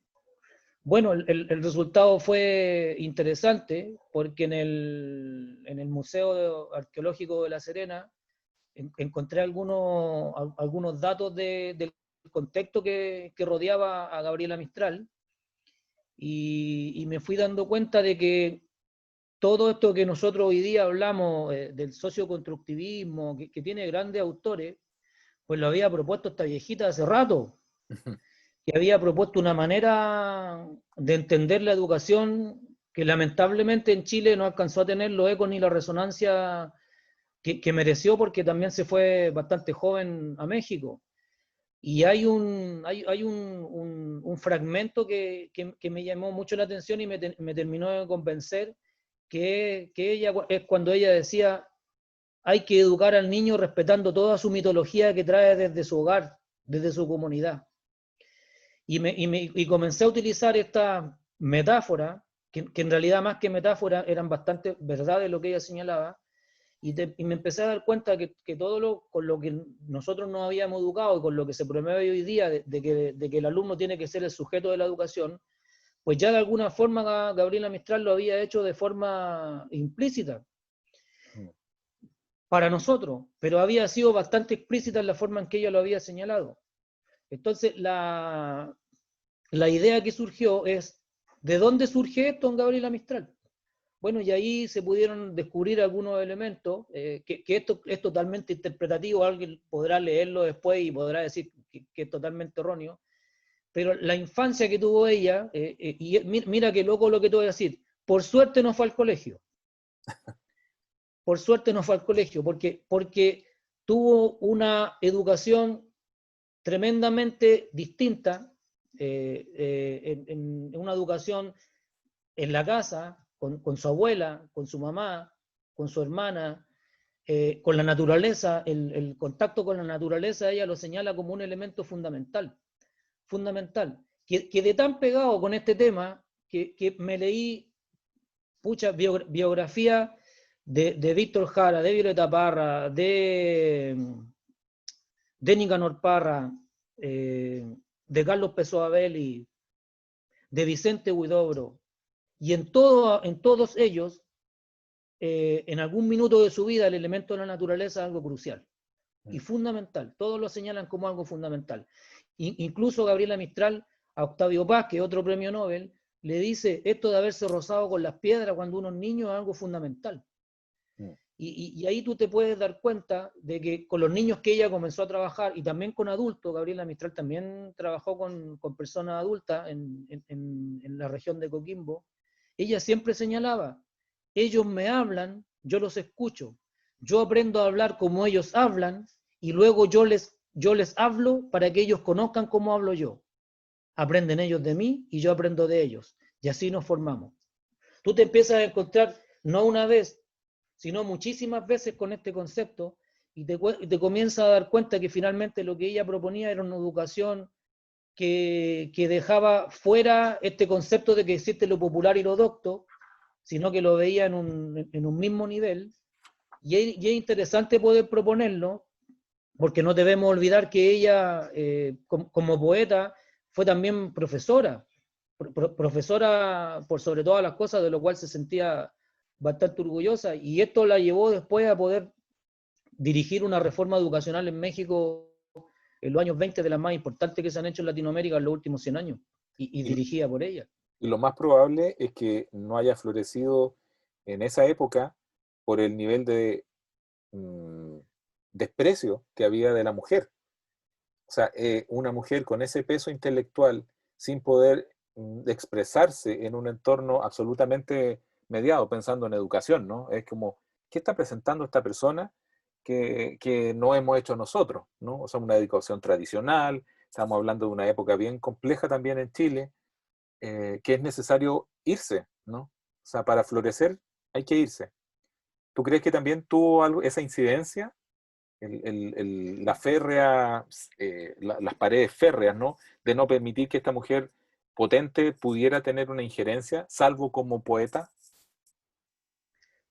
Bueno, el resultado fue interesante porque en el Museo Arqueológico de La Serena encontré algunos datos del contexto que rodeaba a Gabriela Mistral y me fui dando cuenta de que todo esto que nosotros hoy día hablamos del socioconstructivismo, que tiene grandes autores, pues lo había propuesto esta viejita hace rato, que había propuesto una manera de entender la educación que lamentablemente en Chile no alcanzó a tener los ecos ni la resonancia que mereció, porque también se fue bastante joven a México. Y hay un fragmento que me llamó mucho la atención y me terminó de convencer, que ella es cuando ella decía: hay que educar al niño respetando toda su mitología que trae desde su hogar, desde su comunidad. Y comencé a utilizar esta metáfora, que en realidad más que metáfora eran bastante verdades lo que ella señalaba, y me empecé a dar cuenta que con lo que nosotros nos habíamos educado y con lo que se promueve hoy día, de que el alumno tiene que ser el sujeto de la educación, pues ya de alguna forma Gabriela Mistral lo había hecho de forma implícita para nosotros, pero había sido bastante explícita en la forma en que ella lo había señalado. Entonces, la idea que surgió es: ¿de dónde surge esto en Gabriela Mistral? Bueno, y ahí se pudieron descubrir algunos elementos, que esto es totalmente interpretativo, alguien podrá leerlo después y podrá decir que es totalmente erróneo, pero la infancia que tuvo ella, y mira qué loco lo que te voy a decir, por suerte no fue al colegio, por suerte no fue al colegio, porque tuvo una educación tremendamente distinta, en una educación en la casa, con su abuela, con su mamá, con su hermana, con la naturaleza. El contacto con la naturaleza ella lo señala como un elemento fundamental, fundamental. Quedé tan pegado con este tema que me leí mucha biografía de Víctor Jara, de Violeta Parra, de Nicanor Parra, de Carlos Pessoa Belli, de Vicente Huidobro, y en todos ellos, en algún minuto de su vida, el elemento de la naturaleza es algo crucial y fundamental. Todos lo señalan como algo fundamental. Incluso Gabriela Mistral a Octavio Paz, que es otro premio Nobel, le dice: esto de haberse rozado con las piedras cuando uno es niño es algo fundamental. Y ahí tú te puedes dar cuenta de que con los niños que ella comenzó a trabajar, y también con adultos, Gabriela Mistral también trabajó con personas adultas en la región de Coquimbo, ella siempre señalaba, ellos me hablan, yo los escucho, yo aprendo a hablar como ellos hablan, y luego yo les hablo para que ellos conozcan cómo hablo yo. Aprenden ellos de mí y yo aprendo de ellos. Y así nos formamos. Tú te empiezas a encontrar, no una vez, sino muchísimas veces con este concepto, y te comienzas a dar cuenta que finalmente lo que ella proponía era una educación que dejaba fuera este concepto de que existe lo popular y lo docto, sino que lo veía en un mismo nivel. Y es interesante poder proponerlo, porque no debemos olvidar que ella, como poeta, fue también profesora, profesora por sobre todas las cosas, de lo cual se sentía bastante orgullosa, y esto la llevó después a poder dirigir una reforma educacional en México en los años 20, de las más importantes que se han hecho en Latinoamérica en los últimos 100 años, y Y, dirigida por ella. y lo más probable es que no haya florecido en esa época por el nivel de desprecio que había de la mujer. O sea, una mujer con ese peso intelectual, sin poder expresarse en un entorno absolutamente mediado, pensando en educación, ¿no? Es como, ¿qué está presentando esta persona que no hemos hecho nosotros, ¿no? O sea, una educación tradicional, estamos hablando de una época bien compleja también en Chile, que es necesario irse, ¿no? O sea, para florecer hay que irse. ¿Tú crees que también tuvo algo, esa incidencia? La férrea, las paredes férreas, ¿no? De no permitir que esta mujer potente pudiera tener una injerencia, salvo como poeta.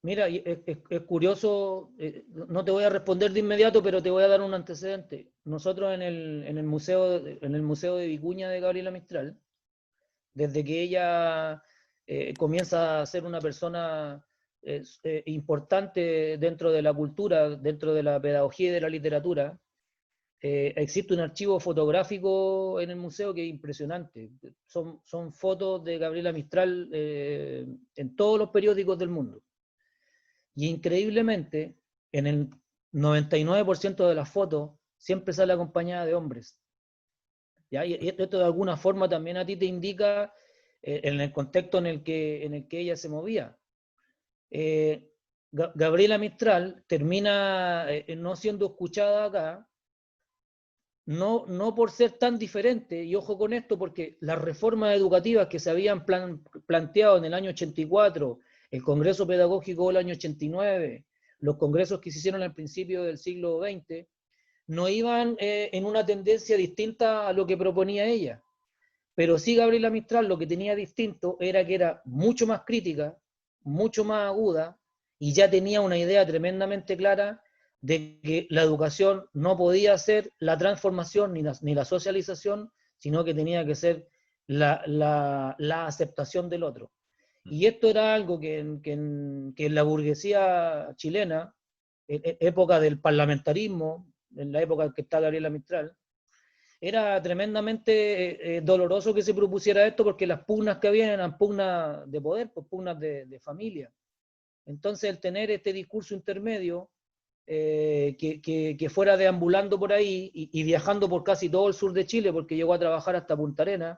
Mira, es curioso, no te voy a responder de inmediato, pero te voy a dar un antecedente. Nosotros en el museo de Vicuña de Gabriela Mistral, desde que ella comienza a ser una persona importante dentro de la cultura, dentro de la pedagogía y de la literatura, existe un archivo fotográfico en el museo que es impresionante. Son fotos de Gabriela Mistral en todos los periódicos del mundo. Y increíblemente, en el 99% de las fotos siempre sale acompañada de hombres. ¿Ya? Y esto de alguna forma también a ti te indica en el contexto en el que ella se movía. Gabriela Mistral termina no siendo escuchada acá, no por ser tan diferente, y ojo con esto, porque las reformas educativas que se habían planteado en el año 84, el Congreso Pedagógico del año 89, los congresos que se hicieron al principio del siglo XX, no iban en una tendencia distinta a lo que proponía ella. Pero sí Gabriela Mistral lo que tenía distinto era que era mucho más crítica, mucho más aguda, y ya tenía una idea tremendamente clara de que la educación no podía ser la transformación ni la socialización, sino que tenía que ser la aceptación del otro. Y esto era algo que en la burguesía chilena, en época del parlamentarismo, en la época en que está Gabriela Mistral, era tremendamente doloroso que se propusiera esto, porque las pugnas que había eran pugnas de poder, pues pugnas de familia. Entonces, el tener este discurso intermedio, que fuera deambulando por ahí y viajando por casi todo el sur de Chile, porque llegó a trabajar hasta Punta Arenas,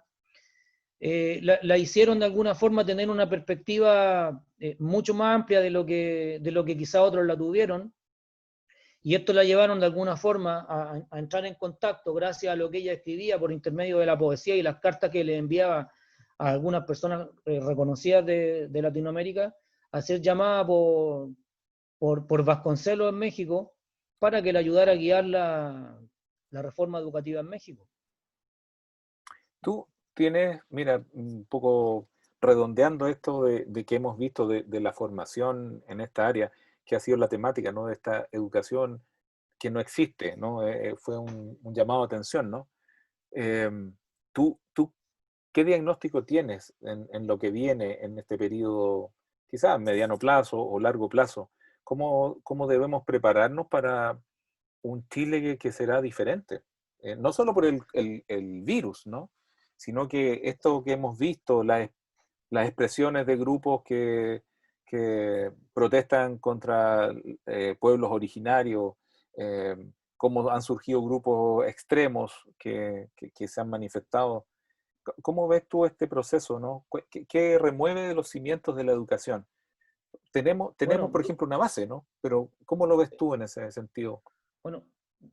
la hicieron de alguna forma tener una perspectiva mucho más amplia de lo que quizá otros la tuvieron, y esto la llevaron de alguna forma a entrar en contacto, gracias a lo que ella escribía por intermedio de la poesía y las cartas que le enviaba a algunas personas reconocidas de Latinoamérica, a ser llamada por Vasconcelos en México para que le ayudara a guiar la reforma educativa en México. Tú tienes, mira, un poco redondeando esto de que hemos visto de la formación en esta área, que ha sido la temática, ¿no? De esta educación que no existe, ¿no? Fue un llamado a atención, ¿no? ¿Tú qué diagnóstico tienes en lo que viene en este periodo, quizás mediano plazo o largo plazo? ¿Cómo debemos prepararnos para un Chile que será diferente? No solo por el virus, ¿no? Sino que esto que hemos visto, las expresiones de grupos que protestan contra pueblos originarios, cómo han surgido grupos extremos que se han manifestado. ¿Cómo ves tú este proceso, no? ¿Qué remueve de los cimientos de la educación? Tenemos, Bueno, por ejemplo, una base, ¿no? Pero ¿cómo lo ves tú en ese sentido? bueno,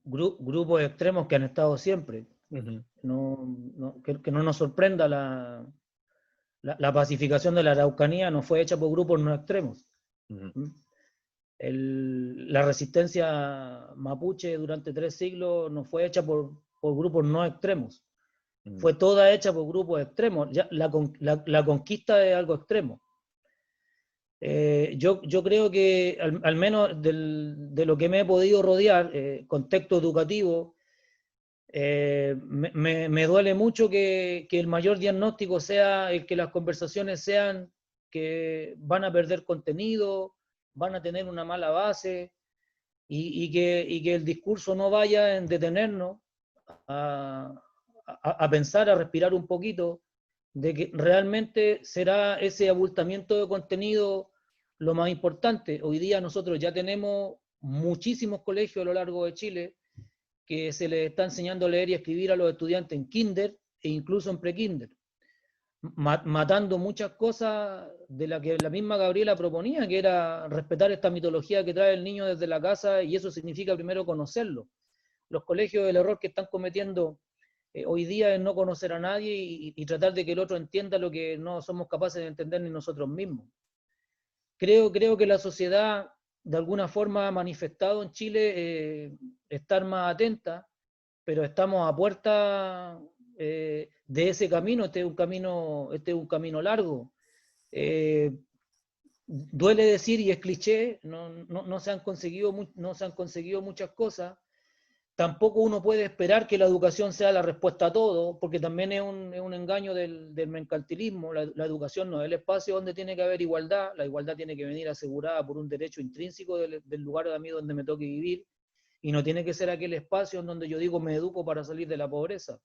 grupos extremos que han estado siempre. Ujú, Que no nos sorprenda la pacificación de la Araucanía no fue hecha por grupos no extremos. ujú, ¿Mm? La resistencia mapuche durante 3 siglos no fue hecha por grupos no extremos, ujú. fue toda hecha por grupos extremos. Ya, la conquista es algo extremo. Yo creo que al menos de lo que me he podido rodear, contexto educativo, me duele mucho que el mayor diagnóstico sea el que las conversaciones sean que van a perder contenido, van a tener una mala base y que el discurso no vaya en detenernos a, a pensar, a respirar un poquito, de que realmente será ese abultamiento de contenido lo más importante. Hoy día nosotros ya tenemos muchísimos colegios a lo largo de Chile que se les está enseñando a leer y a escribir a los estudiantes en kinder e incluso en prekinder, matando muchas cosas de las que la misma Gabriela proponía, que era respetar esta mitología que trae el niño desde la casa, y eso significa primero conocerlo. Los colegios, el error que están cometiendo hoy día es no conocer a nadie y tratar de que el otro entienda lo que no somos capaces de entender ni nosotros mismos. Creo que la sociedad de alguna forma ha manifestado en Chile estar más atenta, pero estamos a puerta de ese camino. Este es un camino largo. Eh, Duele decir, y es cliché, no se han conseguido, no se han conseguido muchas cosas. Tampoco uno puede esperar que la educación sea la respuesta a todo, porque también es un engaño del mercantilismo. La educación no es el espacio donde tiene que haber igualdad. La igualdad tiene que venir asegurada por un derecho intrínseco del lugar de mí donde me toque vivir, y no tiene que ser aquel espacio en donde yo digo me educo para salir de la pobreza,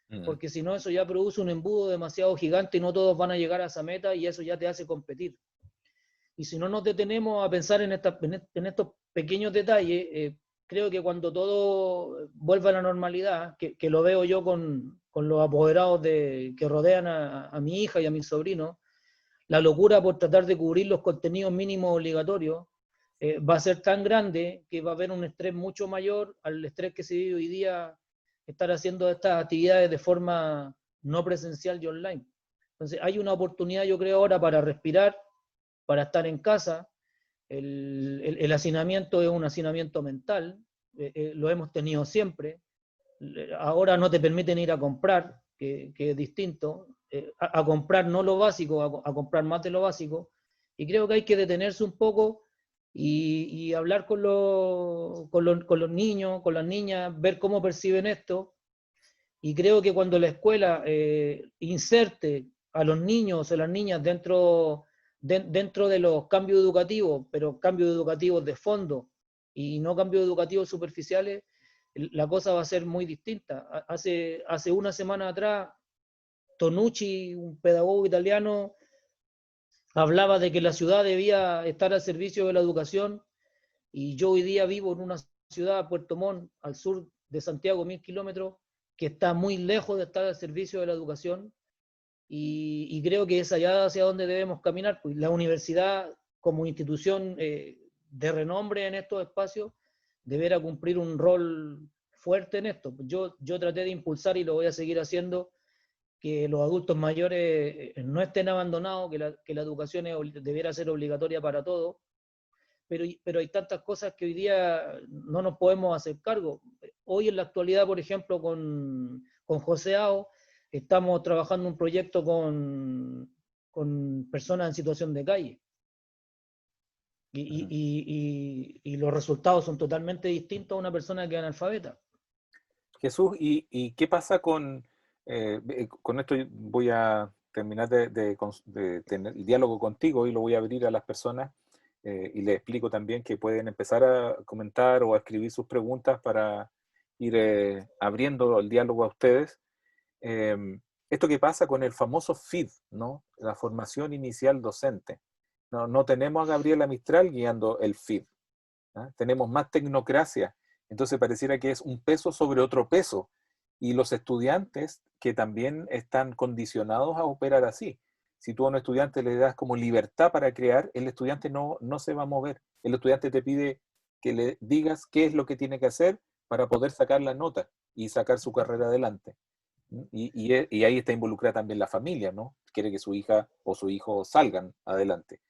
Ujú. porque si no eso ya produce un embudo demasiado gigante y no todos van a llegar a esa meta y eso ya te hace competir. Y si no nos detenemos a pensar en estos pequeños detalles, creo que cuando todo vuelva a la normalidad, que lo veo yo con los apoderados que rodean a mi hija y a mis sobrinos, la locura por tratar de cubrir los contenidos mínimos obligatorios va a ser tan grande que va a haber un estrés mucho mayor al estrés que se vive hoy día estar haciendo estas actividades de forma no presencial y online. Entonces hay una oportunidad, yo creo, ahora para respirar, para estar en casa. El hacinamiento es un hacinamiento mental, lo hemos tenido siempre. Ahora no te permiten ir a comprar, que es distinto, a comprar no lo básico, a comprar más de lo básico, y creo que hay que detenerse un poco y hablar con los niños, con las niñas, ver cómo perciben esto, y creo que cuando la escuela inserte a los niños o a las niñas dentro de los cambios educativos, pero cambios educativos de fondo y no cambios educativos superficiales, la cosa va a ser muy distinta. Hace una semana atrás, Tonucci, un pedagogo italiano, hablaba de que la ciudad debía estar al servicio de la educación, y yo hoy día vivo en una ciudad, Puerto Montt, al sur de Santiago, 1000 kilómetros, que está muy lejos de estar al servicio de la educación, y creo que es allá hacia donde debemos caminar. Pues la universidad, como institución de renombre en estos espacios, deberá cumplir un rol fuerte en esto. Yo traté de impulsar, y lo voy a seguir haciendo, que los adultos mayores no estén abandonados, que la educación debiera ser obligatoria para todos, pero hay tantas cosas que hoy día no nos podemos hacer cargo. Hoy en la actualidad, por ejemplo, con José Ao, estamos trabajando un proyecto con personas en situación de calle. Ujú. Y los resultados son totalmente distintos a una persona que es analfabeta. Jesús, ¿y qué pasa con esto? Voy a terminar de tener el diálogo contigo y lo voy a abrir a las personas, y les explico también que pueden empezar a comentar o a escribir sus preguntas para ir abriendo el diálogo a ustedes. Esto que pasa con el famoso FID, ¿no? La formación inicial docente. No tenemos a Gabriela Mistral guiando el feed. ¿Ah? Tenemos más tecnocracia. Entonces pareciera que es un peso sobre otro peso. Y los estudiantes que también están condicionados a operar así. Si tú a un estudiante le das como libertad para crear, el estudiante no se va a mover. El estudiante te pide que le digas qué es lo que tiene que hacer para poder sacar la nota y sacar su carrera adelante. Y ahí está involucrada también la familia, ¿no? Quiere que su hija o su hijo salgan adelante.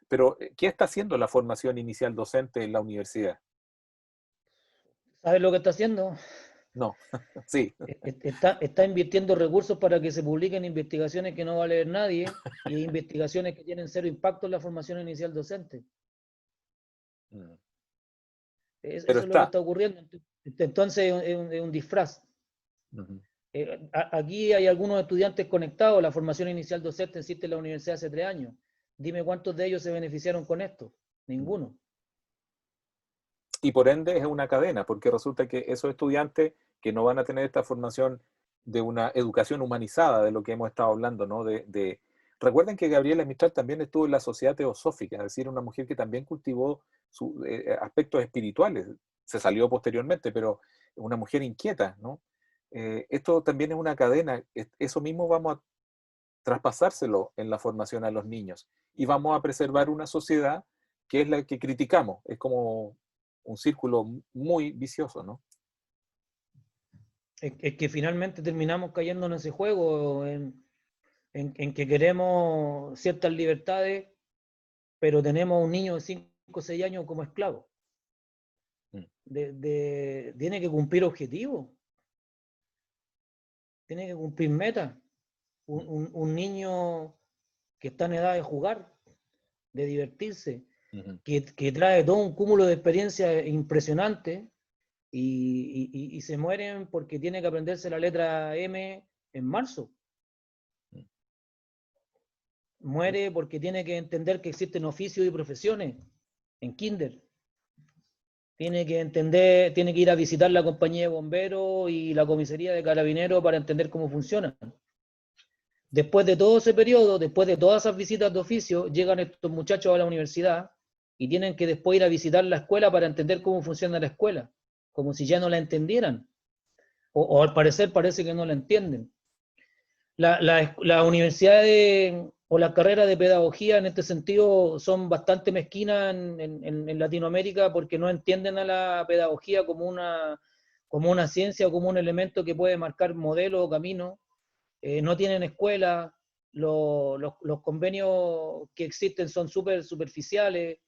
Pero, ¿qué está haciendo la formación inicial docente en la universidad? ¿Sabes lo que está haciendo? No, sí. Está invirtiendo recursos para que se publiquen investigaciones que no va a leer nadie y investigaciones que tienen cero impacto en la formación inicial docente. Mm. Pero Eso es lo que está. está ocurriendo. Entonces es un disfraz. Ujú. Aquí hay algunos estudiantes conectados. La formación inicial docente existe en la universidad hace 3 años. Dime cuántos de ellos se beneficiaron con esto. Mm. Ninguno. Y por ende es una cadena, porque resulta que esos estudiantes que no van a tener esta formación de una educación humanizada, de lo que hemos estado hablando, ¿no? Recuerden que Gabriela Mistral también estuvo en la Sociedad Teosófica, es decir, una mujer que también cultivó sus aspectos espirituales. Se salió posteriormente, pero una mujer inquieta, ¿no? Esto también es una cadena. Eso mismo vamos a traspasárselo en la formación a los niños y vamos a preservar una sociedad que es la que criticamos. Es como un círculo muy vicioso, ¿no? Es que finalmente terminamos cayendo en ese juego, en que queremos ciertas libertades, pero tenemos a un niño de 5 o 6 años como esclavo. Mm. Tiene que cumplir objetivos, tiene que cumplir metas. Un niño que está en edad de jugar, de divertirse, Ujú. que trae todo un cúmulo de experiencias impresionantes y se mueren porque tiene que aprenderse la letra M en marzo. Mm. Muere porque tiene que entender que existen oficios y profesiones en kinder. Tiene que entender, tiene que ir a visitar la compañía de bomberos y la comisaría de carabineros para entender cómo funcionan. Después de todo ese periodo, después de todas esas visitas de oficio, llegan estos muchachos a la universidad y tienen que después ir a visitar la escuela para entender cómo funciona la escuela, como si ya no la entendieran, o al parecer parece que no la entienden. La universidad o la carrera de pedagogía en este sentido son bastante mezquinas en Latinoamérica porque no entienden a la pedagogía como una ciencia o como un elemento que puede marcar modelo o camino. No tienen escuela, los convenios que existen son súper superficiales,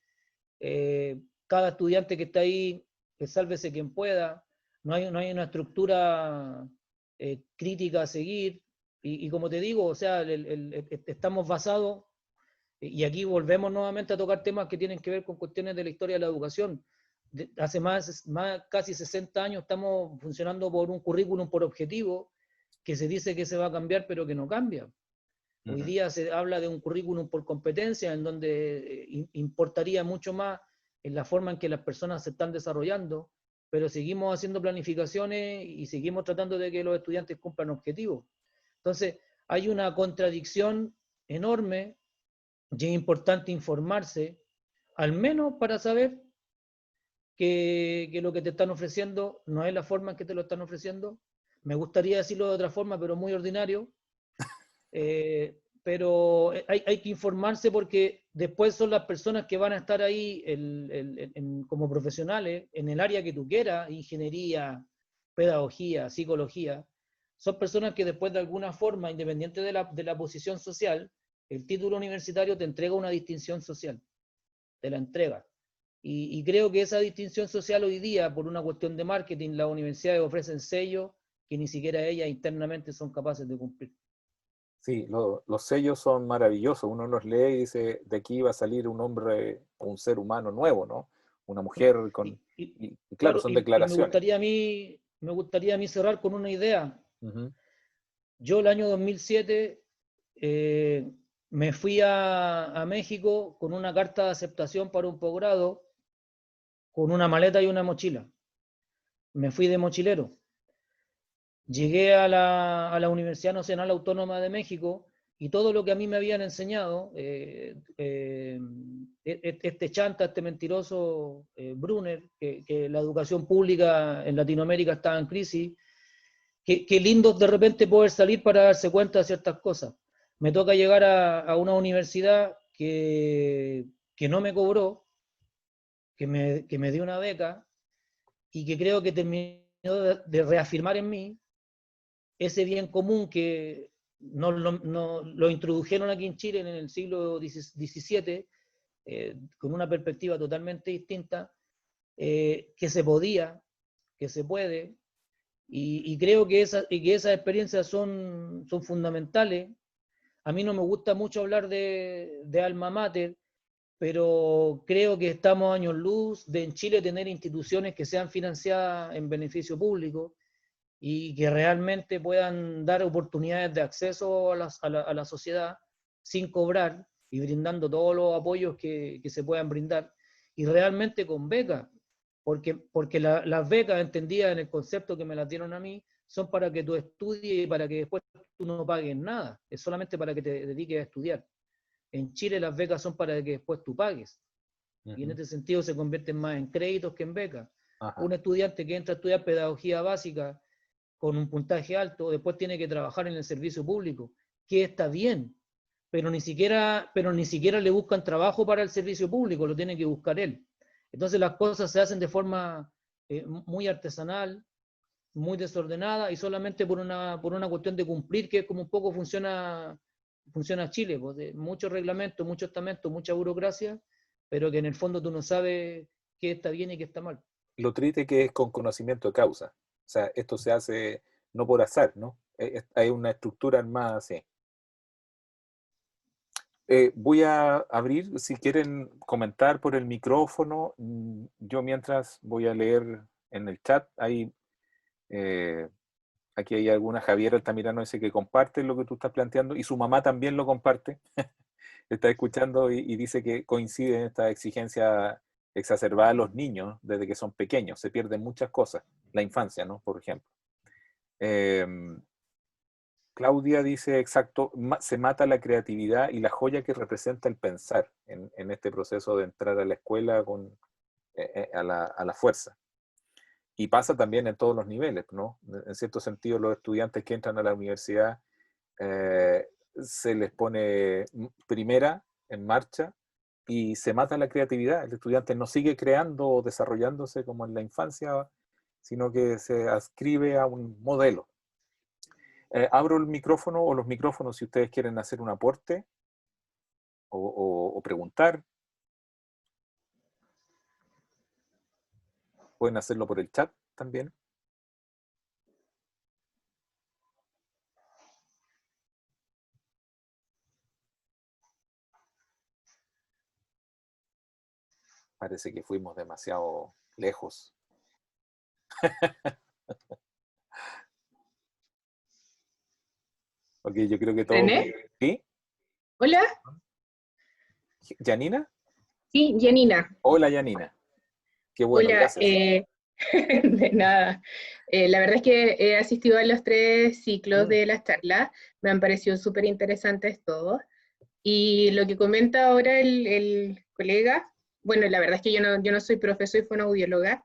cada estudiante que está ahí, que sálvese quien pueda, no hay una estructura crítica a seguir, y como te digo, o sea, estamos basados, y aquí volvemos nuevamente a tocar temas que tienen que ver con cuestiones de la historia de la educación. Hace casi 60 años estamos funcionando por un currículum por objetivo, que se dice que se va a cambiar, pero que no cambia. Hoy Ujú. día se habla de un currículum por competencia, en donde importaría mucho más en la forma en que las personas se están desarrollando, pero seguimos haciendo planificaciones y seguimos tratando de que los estudiantes cumplan objetivos. Entonces, hay una contradicción enorme y es importante informarse, al menos para saber que lo que te están ofreciendo no es la forma en que te lo están ofreciendo. Me gustaría decirlo de otra forma, pero muy ordinario. Pero hay que informarse porque después son las personas que van a estar ahí como profesionales en el área que tú quieras, ingeniería, pedagogía, psicología. Son personas que después de alguna forma, independiente de la posición social, el título universitario te entrega una distinción social, te la entrega. Y creo que esa distinción social hoy día, por una cuestión de marketing, las universidades ofrecen sellos que ni siquiera ellas internamente son capaces de cumplir. Sí, los sellos son maravillosos. Uno los lee y dice, de aquí va a salir un hombre, un ser humano nuevo, ¿no? Una mujer con... Y claro, Claro, son y declaraciones. me gustaría a mí cerrar con una idea. Ujú. Yo el año 2007 me fui a México con una carta de aceptación para un posgrado, con una maleta y una mochila. Me fui de mochilero. Llegué a la Universidad Nacional Autónoma de México y todo lo que a mí me habían enseñado, este chanta, este mentiroso Brunner, que la educación pública en Latinoamérica estaba en crisis, qué lindo de repente poder salir para darse cuenta de ciertas cosas. Me toca llegar a una universidad que no me cobró, que me dio una beca, y que creo que terminó de reafirmar en mí ese bien común que lo introdujeron aquí en Chile en el siglo XVII, con una perspectiva totalmente distinta, que se podía, que se puede, y creo que esas experiencias son fundamentales. A mí no me gusta mucho hablar de alma mater, pero creo que estamos años luz de en Chile tener instituciones que sean financiadas en beneficio público y que realmente puedan dar oportunidades de acceso a la sociedad sin cobrar y brindando todos los apoyos que se puedan brindar, y realmente con becas, porque las becas, entendidas en el concepto que me las dieron a mí, son para que tú estudies y para que después tú no pagues nada, es solamente para que te dediques a estudiar. En Chile las becas son para que después tú pagues, y en este sentido se convierten más en créditos que en becas. Ajá. Un estudiante que entra a estudiar pedagogía básica con un puntaje alto, después tiene que trabajar en el servicio público, que está bien, pero ni siquiera le buscan trabajo para el servicio público, lo tiene que buscar él. Entonces las cosas se hacen de forma muy artesanal, muy desordenada, y solamente por una cuestión de cumplir, que es como un poco funciona Chile, pues, de muchos reglamentos, mucho estamento, mucha burocracia, pero que en el fondo tú no sabes qué está bien y qué está mal. Lo triste que es con conocimiento de causa. O sea, esto se hace no por azar, ¿no? Hay una estructura armada así. Voy a abrir, si quieren comentar por el micrófono, yo mientras voy a leer en el chat. Eh, Aquí hay alguna, Javier Altamirano dice que comparte lo que tú estás planteando, y su mamá también lo comparte. Está escuchando y dice que coincide en esta exigencia exacerbada a los niños desde que son pequeños. Se pierden muchas cosas, la infancia, ¿no? Por ejemplo. Eh, Claudia dice, exacto, se mata la creatividad y la joya que representa el pensar en este proceso de entrar a la escuela a la fuerza. Y pasa también en todos los niveles, ¿no? En cierto sentido, los estudiantes que entran a la universidad se les pone primera en marcha y se mata la creatividad. El estudiante no sigue creando o desarrollándose como en la infancia, sino que se adscribe a un modelo. Abro el micrófono o los micrófonos si ustedes quieren hacer un aporte o preguntar. Pueden hacerlo por el chat también. Parece que fuimos demasiado lejos. Ok, yo creo que todo... ¿René? ¿Sí? Hola, ¿Yanina? sí, Janina. Hola, Yanina. Qué bueno, Hola, gracias. de nada. La verdad es que he asistido a los 3 ciclos Mm, de las charlas, me han parecido súper interesantes todos. Y lo que comenta ahora el colega, bueno, la verdad es que yo no soy profesor y fonoaudióloga,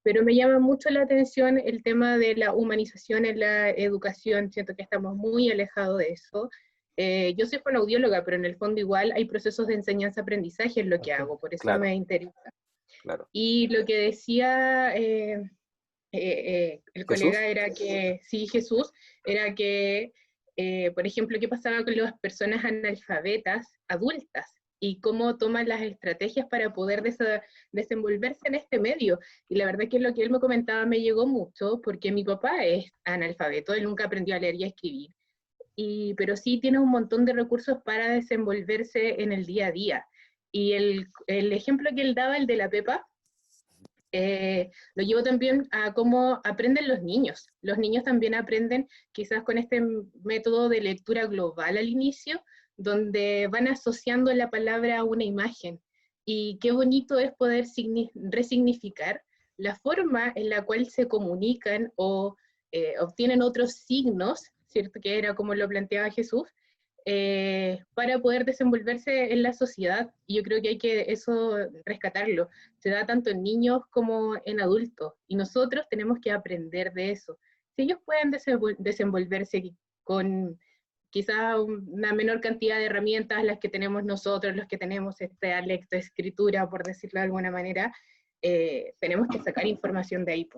pero me llama mucho la atención el tema de la humanización en la educación. Siento que estamos muy alejados de eso. Yo soy fonoaudióloga, pero en el fondo igual hay procesos de enseñanza-aprendizaje en lo que hago, por eso claro, me interesa. claro. Y lo que decía el ¿Jesús? colega era que, sí, Jesús, era que, por ejemplo, qué pasaba con las personas analfabetas adultas y cómo toman las estrategias para poder desenvolverse en este medio. Y la verdad que lo que él me comentaba me llegó mucho, porque mi papá es analfabeto, él nunca aprendió a leer y a escribir, pero sí tiene un montón de recursos para desenvolverse en el día a día. Y el ejemplo que él daba, el de la Pepa, lo llevo también a cómo aprenden los niños. Los niños también aprenden quizás con este método de lectura global al inicio, donde van asociando la palabra a una imagen. Y qué bonito es poder resignificar la forma en la cual se comunican o obtienen otros signos, ¿cierto? Que era como lo planteaba Jesús, para poder desenvolverse en la sociedad. Y yo creo que hay que eso rescatarlo. Se da tanto en niños como en adultos, y nosotros tenemos que aprender de eso. Si ellos pueden desenvolverse con quizás una menor cantidad de herramientas, las que tenemos nosotros, los que tenemos lectoescritura, por decirlo de alguna manera, tenemos que sacar información de ahí.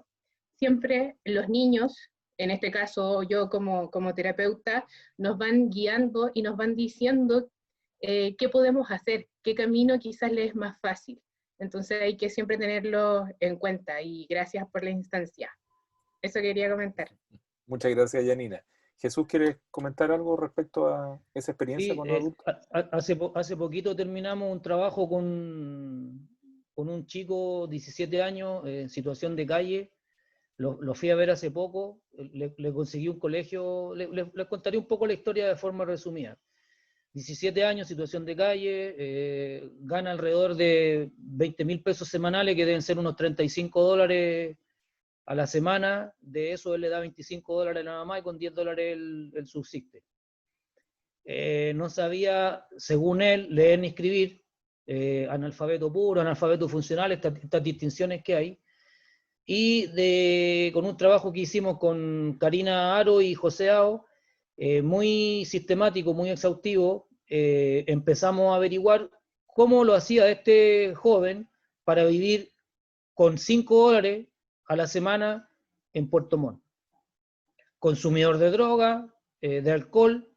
Siempre los niños, en este caso yo como terapeuta, nos van guiando y nos van diciendo qué podemos hacer, qué camino quizás les es más fácil. Entonces hay que siempre tenerlo en cuenta, y gracias por la instancia. Eso quería comentar. Muchas gracias, Janina. Jesús, ¿quieres comentar algo respecto a esa experiencia Sí, con los adultos? hace poquito terminamos un trabajo con un chico, 17 años, en situación de calle. Lo fui a ver hace poco, le conseguí un colegio, le contaré un poco la historia de forma resumida. 17 años, situación de calle, gana alrededor de 20.000 pesos semanales, que deben ser unos $35 a la semana. De eso él le da $25 a la mamá, y con $10 él subsiste. No sabía, según él, leer ni escribir, analfabeto puro, analfabeto funcional, estas distinciones que hay. Y con un trabajo que hicimos con Karina Aro y José Ao, muy sistemático, muy exhaustivo, empezamos a averiguar cómo lo hacía este joven para vivir con $5 a la semana en Puerto Montt. Consumidor de droga, de alcohol,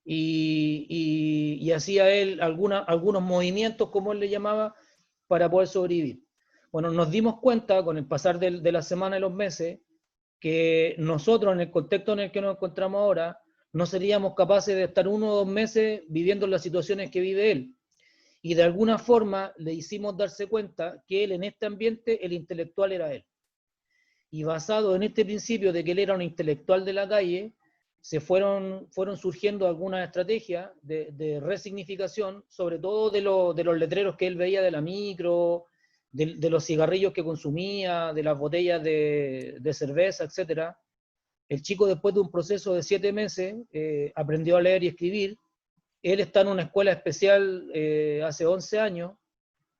y hacía él algunos movimientos, como él le llamaba, para poder sobrevivir. Bueno, nos dimos cuenta con el pasar de la semana y los meses que nosotros, en el contexto en el que nos encontramos ahora, no seríamos capaces de estar 1 o 2 meses viviendo las situaciones que vive él. Y de alguna forma le hicimos darse cuenta que él, en este ambiente, el intelectual era él. Y basado en este principio de que él era un intelectual de la calle, fueron surgiendo algunas estrategias de resignificación, sobre todo de los letreros que él veía de la micro, de los cigarrillos que consumía, de las botellas de cerveza, etc. El chico, después de un proceso de 7 meses, aprendió a leer y escribir. Él está en una escuela especial hace 11 años.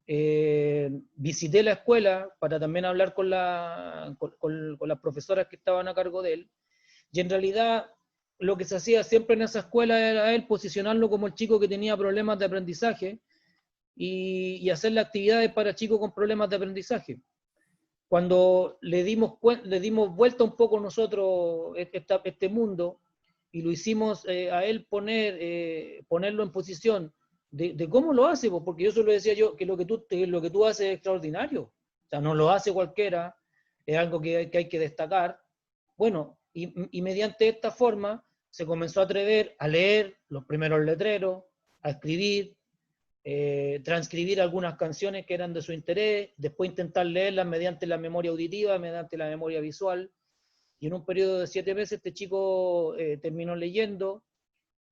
Visité la escuela para también hablar con las profesoras que estaban a cargo de él, y en realidad lo que se hacía siempre en esa escuela era él posicionarlo como el chico que tenía problemas de aprendizaje, y hacerle actividades para chicos con problemas de aprendizaje. Cuando le dimos vuelta un poco nosotros este mundo, y lo hicimos a él ponerlo en posición de cómo lo hace, porque yo solo decía yo que lo que tú haces es extraordinario, o sea, no lo hace cualquiera, es algo que hay que destacar. Bueno, y mediante esta forma se comenzó a atrever a leer los primeros letreros, a escribir, transcribir algunas canciones que eran de su interés, después intentar leerlas mediante la memoria auditiva, mediante la memoria visual, y en un periodo de 7 meses este chico terminó leyendo,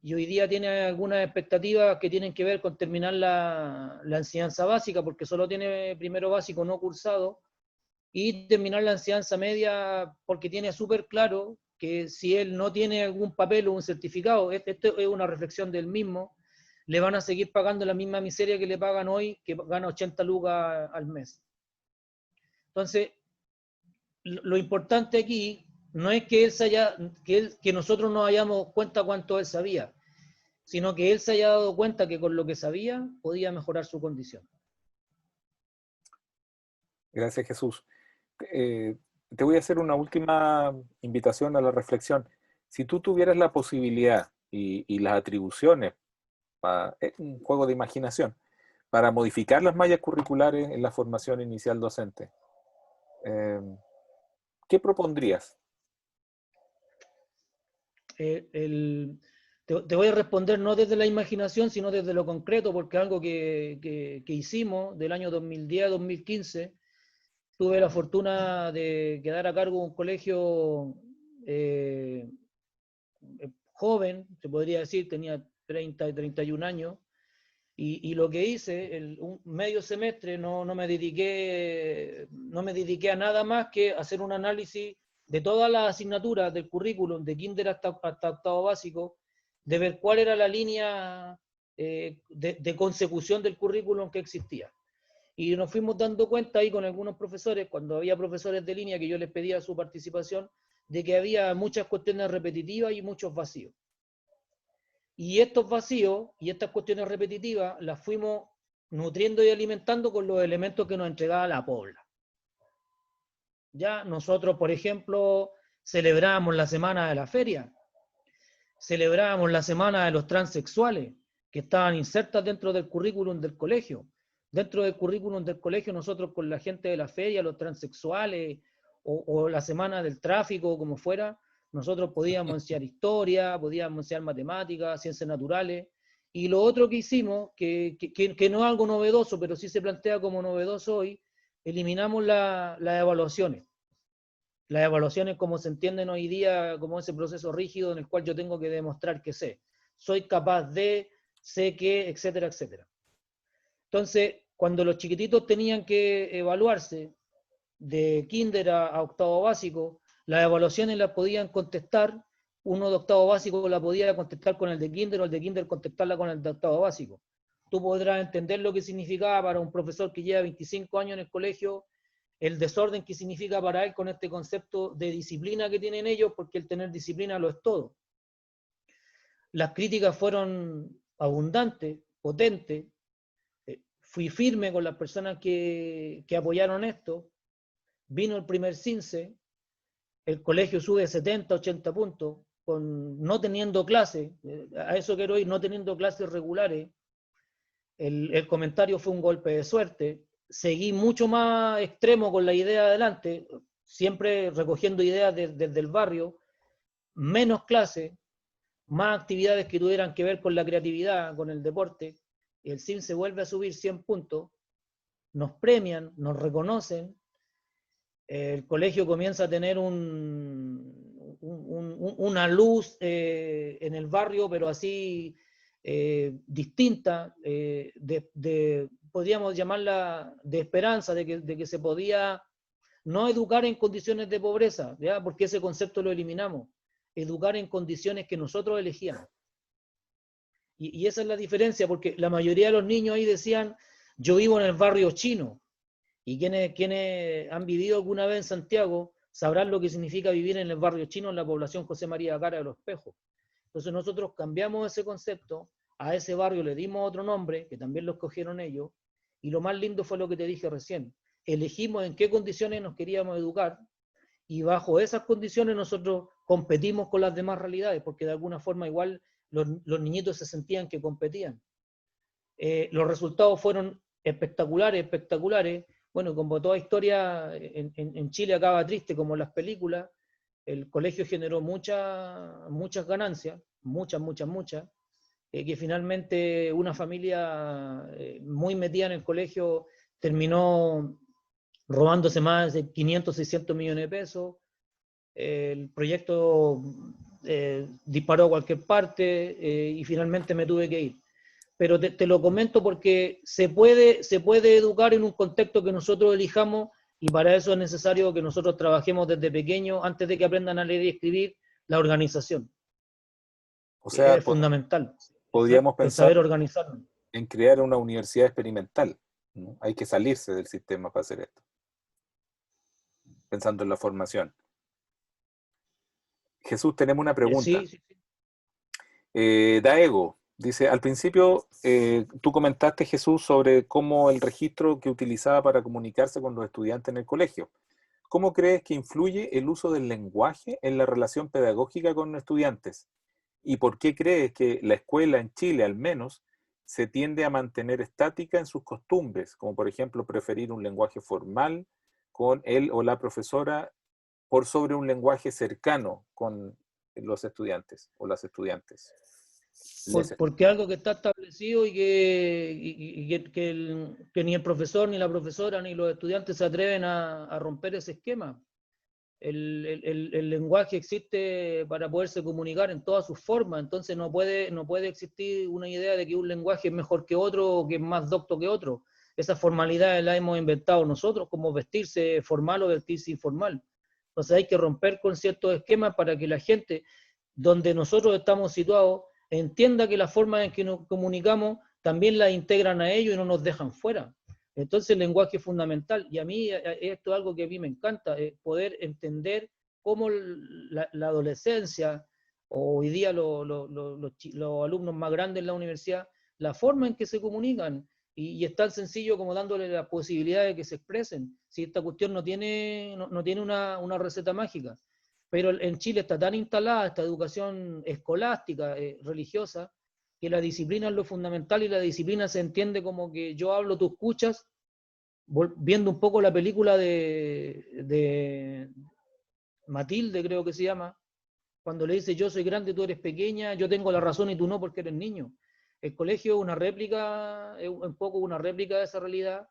y hoy día tiene algunas expectativas que tienen que ver con terminar la enseñanza básica, porque solo tiene primero básico no cursado, y terminar la enseñanza media, porque tiene súper claro que si él no tiene algún papel o un certificado, esto es una reflexión del mismo, le van a seguir pagando la misma miseria que le pagan hoy, que gana 80 lucas al mes. Entonces, lo importante aquí no es que nosotros nos hayamos cuenta cuánto él sabía, sino que él se haya dado cuenta que con lo que sabía podía mejorar su condición. Gracias, Jesús. Te voy a hacer una última invitación a la reflexión. Si tú tuvieras la posibilidad y las atribuciones, es un juego de imaginación, para modificar las mallas curriculares en la formación inicial docente, ¿qué propondrías? Te voy a responder no desde la imaginación, sino desde lo concreto, porque es algo que hicimos del año 2010 a 2015. Tuve la fortuna de quedar a cargo de un colegio joven, se podría decir, tenía 30 y 31 años, y lo que hice, un medio semestre, no me dediqué a nada más que hacer un análisis de todas las asignaturas del currículum, de kinder hasta octavo básico, de ver cuál era la línea de consecución del currículum que existía. Y nos fuimos dando cuenta ahí con algunos profesores, cuando había profesores de línea que yo les pedía su participación, de que había muchas cuestiones repetitivas y muchos vacíos. Y estos vacíos y estas cuestiones repetitivas las fuimos nutriendo y alimentando con los elementos que nos entregaba la Pobla. Ya nosotros, por ejemplo, celebrábamos la semana de la feria, celebrábamos la semana de los transexuales, que estaban insertas dentro del currículum del colegio. Dentro del currículum del colegio, nosotros con la gente de la feria, los transexuales, o la semana del tráfico, como fuera, nosotros podíamos enseñar historia, podíamos enseñar matemáticas, ciencias naturales. Y lo otro que hicimos, que no es algo novedoso, pero sí se plantea como novedoso hoy, eliminamos las evaluaciones. Las evaluaciones como se entienden hoy día, como ese proceso rígido en el cual yo tengo que demostrar que sé. Soy capaz de, sé que, etcétera, etcétera. Entonces, cuando los chiquititos tenían que evaluarse de kinder a octavo básico, las evaluaciones las podían contestar, uno de octavo básico la podía contestar con el de kinder, o el de kinder contestarla con el de octavo básico. Tú podrás entender lo que significaba para un profesor que lleva 25 años en el colegio, el desorden que significa para él con este concepto de disciplina que tienen ellos, porque el tener disciplina lo es todo. Las críticas fueron abundantes, potentes. Fui firme con las personas que apoyaron esto. Vino el primer CINCE, el colegio sube 70, 80 puntos, no teniendo clases, a eso quiero ir, no teniendo clases regulares. El comentario fue un golpe de suerte. Seguí mucho más extremo con la idea adelante, siempre recogiendo ideas desde el barrio, menos clases, más actividades que tuvieran que ver con la creatividad, con el deporte. El CINCE vuelve a subir 100 puntos, nos premian, nos reconocen, el colegio comienza a tener una luz en el barrio, pero así distinta, podríamos llamarla de esperanza, de que se podía no educar en condiciones de pobreza, ¿ya? Porque ese concepto lo eliminamos, educar en condiciones que nosotros elegíamos. Y esa es la diferencia, porque la mayoría de los niños ahí decían, yo vivo en el barrio chino. Y quienes han vivido alguna vez en Santiago sabrán lo que significa vivir en el barrio chino, en la población José María Cara de los Espejos. Entonces nosotros cambiamos ese concepto, a ese barrio le dimos otro nombre, que también lo escogieron ellos, y lo más lindo fue lo que te dije recién. Elegimos en qué condiciones nos queríamos educar, y bajo esas condiciones nosotros competimos con las demás realidades, porque de alguna forma igual los niñitos se sentían que competían. Los resultados fueron espectaculares, espectaculares. Bueno, como toda historia en Chile acaba triste, como las películas, el colegio generó muchas ganancias, muchas, que finalmente una familia muy metida en el colegio terminó robándose más de 500, 600 millones de pesos. El proyecto disparó a cualquier parte y finalmente me tuve que ir. Pero te lo comento porque se puede educar en un contexto que nosotros elijamos, y para eso es necesario que nosotros trabajemos desde pequeños, antes de que aprendan a leer y escribir, la organización. O sea, es fundamental. Podríamos el pensar saber organizarnos. en crear una universidad experimental, ¿no? Hay que salirse del sistema para hacer esto, pensando en la formación. Jesús, tenemos una pregunta. Sí. Daego dice, al principio tú comentaste, Jesús, sobre cómo el registro que utilizaba para comunicarse con los estudiantes en el colegio. ¿Cómo crees que influye el uso del lenguaje en la relación pedagógica con los estudiantes? ¿Y por qué crees que la escuela en Chile, al menos, se tiende a mantener estática en sus costumbres, como por ejemplo preferir un lenguaje formal con él o la profesora por sobre un lenguaje cercano con los estudiantes o las estudiantes? Porque algo que está establecido y que ni el profesor, ni la profesora, ni los estudiantes se atreven a romper ese esquema. El lenguaje existe para poderse comunicar en todas sus formas, entonces no puede existir una idea de que un lenguaje es mejor que otro o que es más docto que otro. Esas formalidades las hemos inventado nosotros, como vestirse formal o vestirse informal. Entonces hay que romper con ciertos esquemas para que la gente, donde nosotros estamos situados, entienda que la forma en que nos comunicamos también la integran a ellos y no nos dejan fuera. Entonces el lenguaje es fundamental, y a mí esto es algo que a mí me encanta, poder entender cómo la adolescencia, o hoy día los alumnos más grandes en la universidad, la forma en que se comunican, y es tan sencillo como dándole la posibilidad de que se expresen. Si esta cuestión no tiene una receta mágica, pero en Chile está tan instalada esta educación escolástica, religiosa, que la disciplina es lo fundamental, y la disciplina se entiende como que yo hablo, tú escuchas, viendo un poco la película de Matilde, creo que se llama, cuando le dice yo soy grande, tú eres pequeña, yo tengo la razón y tú no porque eres niño. El colegio es una réplica, es un poco una réplica de esa realidad,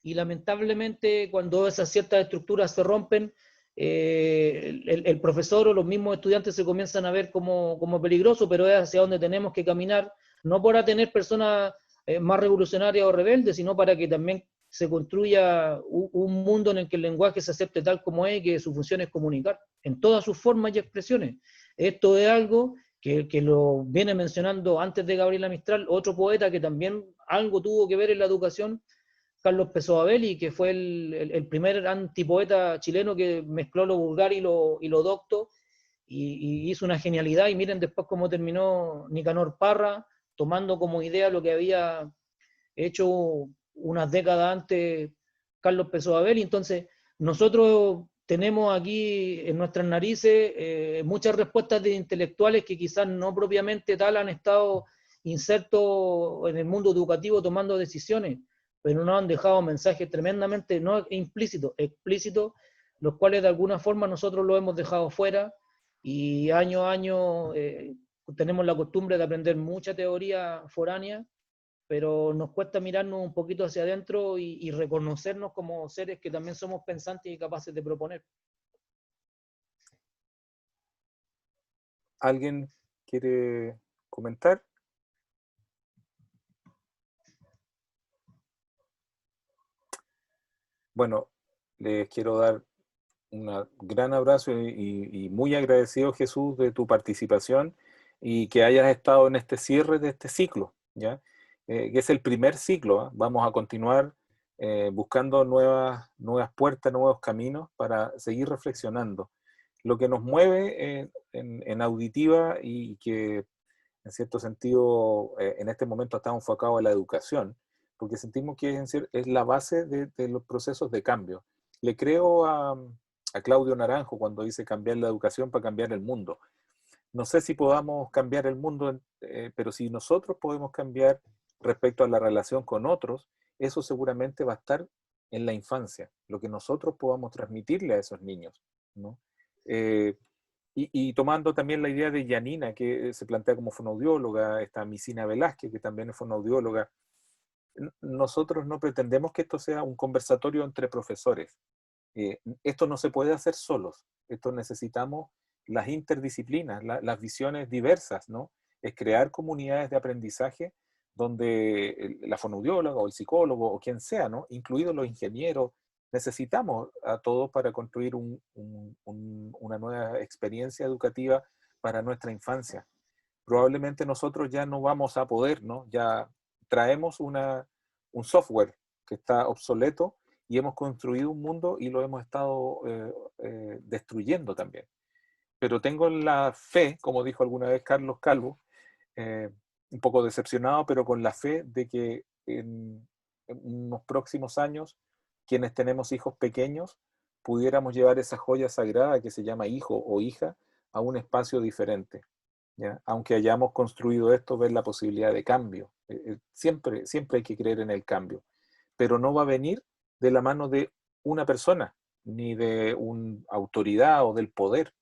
y lamentablemente cuando esas ciertas estructuras se rompen, el profesor o los mismos estudiantes se comienzan a ver como peligrosos, pero es hacia donde tenemos que caminar, no para tener personas más revolucionarias o rebeldes, sino para que también se construya un mundo en el que el lenguaje se acepte tal como es, y que su función es comunicar en todas sus formas y expresiones. Esto es algo que lo viene mencionando antes de Gabriela Mistral, otro poeta que también algo tuvo que ver en la educación, Carlos Pessoa Belli, que fue el primer antipoeta chileno que mezcló lo vulgar y lo docto, y hizo una genialidad. Y miren después cómo terminó Nicanor Parra, tomando como idea lo que había hecho unas décadas antes Carlos Pessoa Belli. Entonces, nosotros tenemos aquí en nuestras narices muchas respuestas de intelectuales que quizás no propiamente tal han estado insertos en el mundo educativo tomando decisiones, pero nos han dejado mensajes tremendamente, no implícitos, explícitos, los cuales de alguna forma nosotros los hemos dejado fuera, y año a año tenemos la costumbre de aprender mucha teoría foránea, pero nos cuesta mirarnos un poquito hacia adentro y reconocernos como seres que también somos pensantes y capaces de proponer. ¿Alguien quiere comentar? Bueno, les quiero dar un gran abrazo y muy agradecido, Jesús, de tu participación y que hayas estado en este cierre de este ciclo, ¿ya? Que es el primer ciclo, ¿ah? Vamos a continuar buscando nuevas puertas, nuevos caminos para seguir reflexionando. Lo que nos mueve en auditiva, y que en cierto sentido en este momento está enfocado en la educación, porque sentimos que es la base de los procesos de cambio. Le creo a Claudio Naranjo cuando dice cambiar la educación para cambiar el mundo. No sé si podamos cambiar el mundo, pero si nosotros podemos cambiar respecto a la relación con otros, eso seguramente va a estar en la infancia, lo que nosotros podamos transmitirle a esos niños, ¿no? Y tomando también la idea de Yanina, que se plantea como fonoaudióloga, esta Misina Velázquez, que también es fonoaudióloga, nosotros no pretendemos que esto sea un conversatorio entre profesores. Esto no se puede hacer solos. Esto necesitamos las interdisciplinas, las visiones diversas, ¿no? Es crear comunidades de aprendizaje donde la fonoaudióloga o el psicólogo o quien sea, ¿no? Incluidos los ingenieros, necesitamos a todos para construir una nueva experiencia educativa para nuestra infancia. Probablemente nosotros ya no vamos a poder, ¿no? Ya traemos un software que está obsoleto y hemos construido un mundo y lo hemos estado destruyendo también. Pero tengo la fe, como dijo alguna vez Carlos Calvo, un poco decepcionado, pero con la fe de que en unos próximos años, quienes tenemos hijos pequeños, pudiéramos llevar esa joya sagrada que se llama hijo o hija a un espacio diferente, ¿ya? Aunque hayamos construido esto, ver la posibilidad de cambio. Siempre hay que creer en el cambio, pero no va a venir de la mano de una persona, ni de una autoridad o del poder.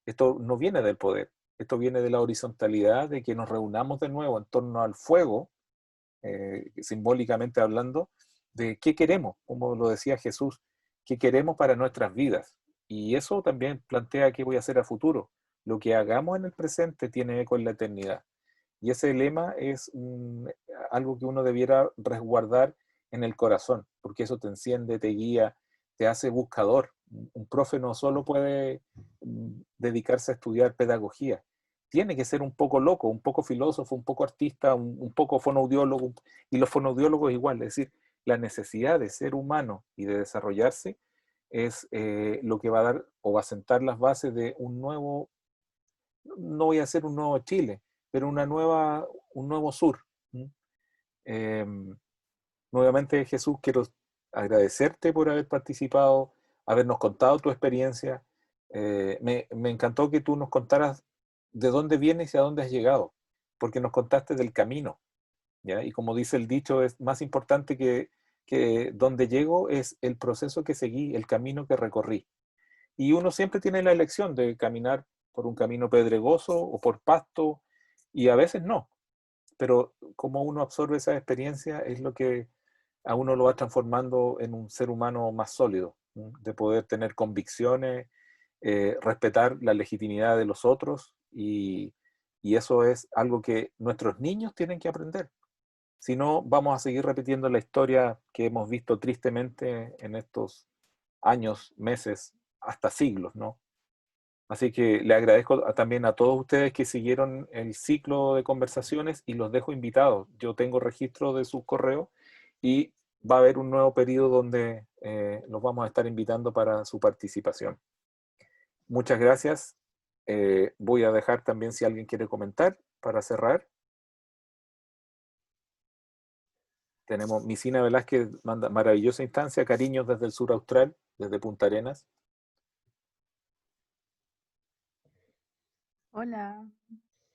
Esto no viene del poder, esto viene de la horizontalidad, de que nos reunamos de nuevo en torno al fuego, simbólicamente hablando, de qué queremos, como lo decía Jesús, qué queremos para nuestras vidas. Y eso también plantea qué voy a hacer a futuro. Lo que hagamos en el presente tiene eco en la eternidad. Y ese lema es algo que uno debiera resguardar en el corazón, porque eso te enciende, te guía, te hace buscador. Un profe no solo puede dedicarse a estudiar pedagogía, tiene que ser un poco loco, un poco filósofo, un poco artista, un poco fonoaudiólogo, y los fonoaudiólogos igual, es decir, la necesidad de ser humano y de desarrollarse es lo que va a dar o va a sentar las bases de un nuevo, no voy a hacer un nuevo Chile, pero un nuevo sur. ¿Mm? Em, Nuevamente, Jesús, quiero agradecerte por haber participado, habernos contado tu experiencia. Me encantó que tú nos contaras de dónde vienes y a dónde has llegado, porque nos contaste del camino, ¿ya? Y como dice el dicho, es más importante que donde llego es el proceso que seguí, el camino que recorrí. Y uno siempre tiene la elección de caminar por un camino pedregoso o por pasto, y a veces no. Pero cómo uno absorbe esa experiencia es lo que a uno lo va transformando en un ser humano más sólido, ¿no? De poder tener convicciones, respetar la legitimidad de los otros, y eso es algo que nuestros niños tienen que aprender. Si no, vamos a seguir repitiendo la historia que hemos visto tristemente en estos años, meses, hasta siglos, ¿no? Así que le agradezco también a todos ustedes que siguieron el ciclo de conversaciones y los dejo invitados. Yo tengo registro de sus correos y va a haber un nuevo periodo donde los vamos a estar invitando para su participación. Muchas gracias. Voy a dejar también si alguien quiere comentar para cerrar. Tenemos Misina Velázquez, manda maravillosa instancia, cariños desde el sur austral, desde Punta Arenas. Hola,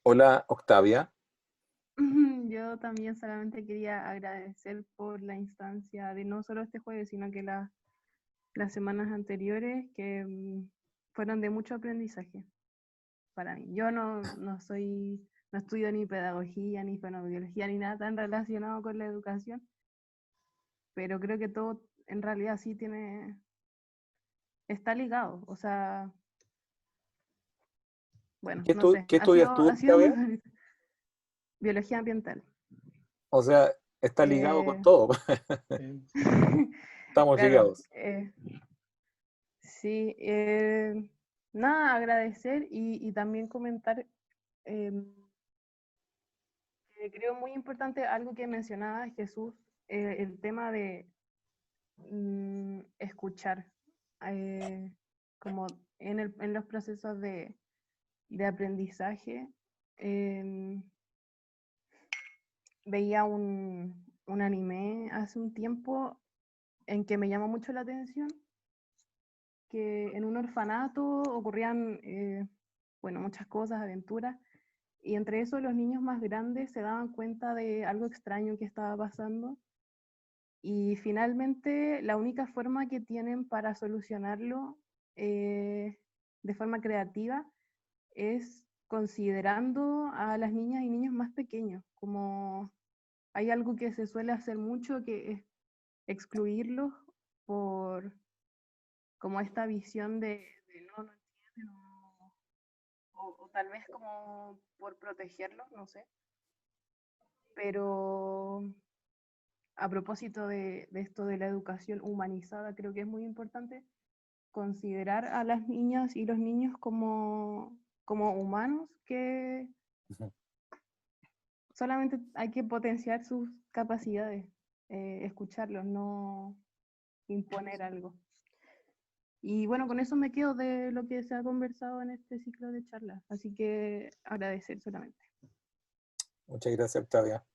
Hola, Octavia. yo también solamente quería agradecer por la instancia de no solo este jueves, sino que las semanas anteriores que fueron de mucho aprendizaje para mí. Yo no estudio ni pedagogía, ni fonoaudiología, ni nada tan relacionado con la educación, pero creo que todo en realidad sí está ligado, o sea, bueno, no sé, ¿Qué estudias tú, ha sido Octavia? muy biología ambiental. O sea, está ligado con Eh, todo. Estamos claro, ligados. sí, nada, agradecer y también comentar que creo muy importante algo que mencionaba Jesús, el tema de escuchar, como en los procesos de aprendizaje. em, Veía un anime hace un tiempo en que me llamó mucho la atención, que en un orfanato ocurrían, bueno, muchas cosas, aventuras, y entre eso los niños más grandes se daban cuenta de algo extraño que estaba pasando, y finalmente la única forma que tienen para solucionarlo de forma creativa es considerando a las niñas y niños más pequeños, como hay algo que se suele hacer mucho, que es excluirlos por como esta visión de no entienden, o tal vez como por protegerlos, no sé. Pero a propósito de esto de la educación humanizada, creo que es muy importante considerar a las niñas y los niños como humanos, que solamente hay que potenciar sus capacidades, escucharlos, no imponer algo. Y bueno, con eso me quedo de lo que se ha conversado en este ciclo de charlas. Así que agradecer solamente. Muchas gracias, Octavia.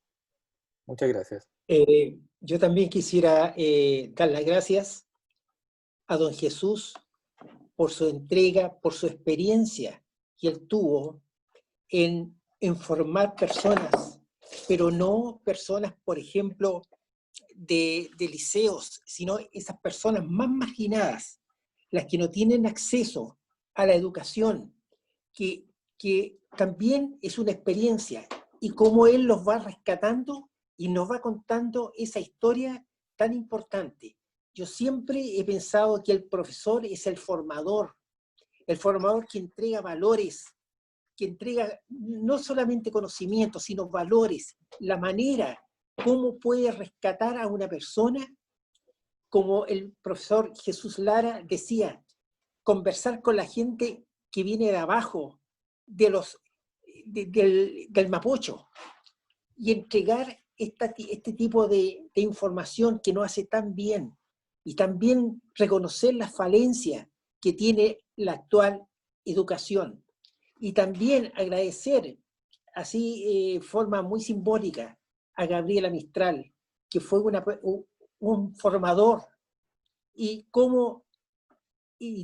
Muchas gracias. Yo también quisiera dar las gracias a don Jesús por su entrega, por su experiencia que él tuvo en formar personas, pero no personas, por ejemplo, de liceos, sino esas personas más marginadas, las que no tienen acceso a la educación, que también es una experiencia, y cómo él los va rescatando y nos va contando esa historia tan importante. Yo siempre he pensado que el profesor es el formador que entrega valores, que entrega no solamente conocimientos, sino valores, la manera, cómo puede rescatar a una persona, como el profesor Jesús Lara decía, conversar con la gente que viene de abajo, de del Mapocho y entregar este tipo de información que nos hace tan bien, y también reconocer las falencias que tiene la actual educación. Y también agradecer, así forma muy simbólica, a Gabriela Mistral, que fue un formador, y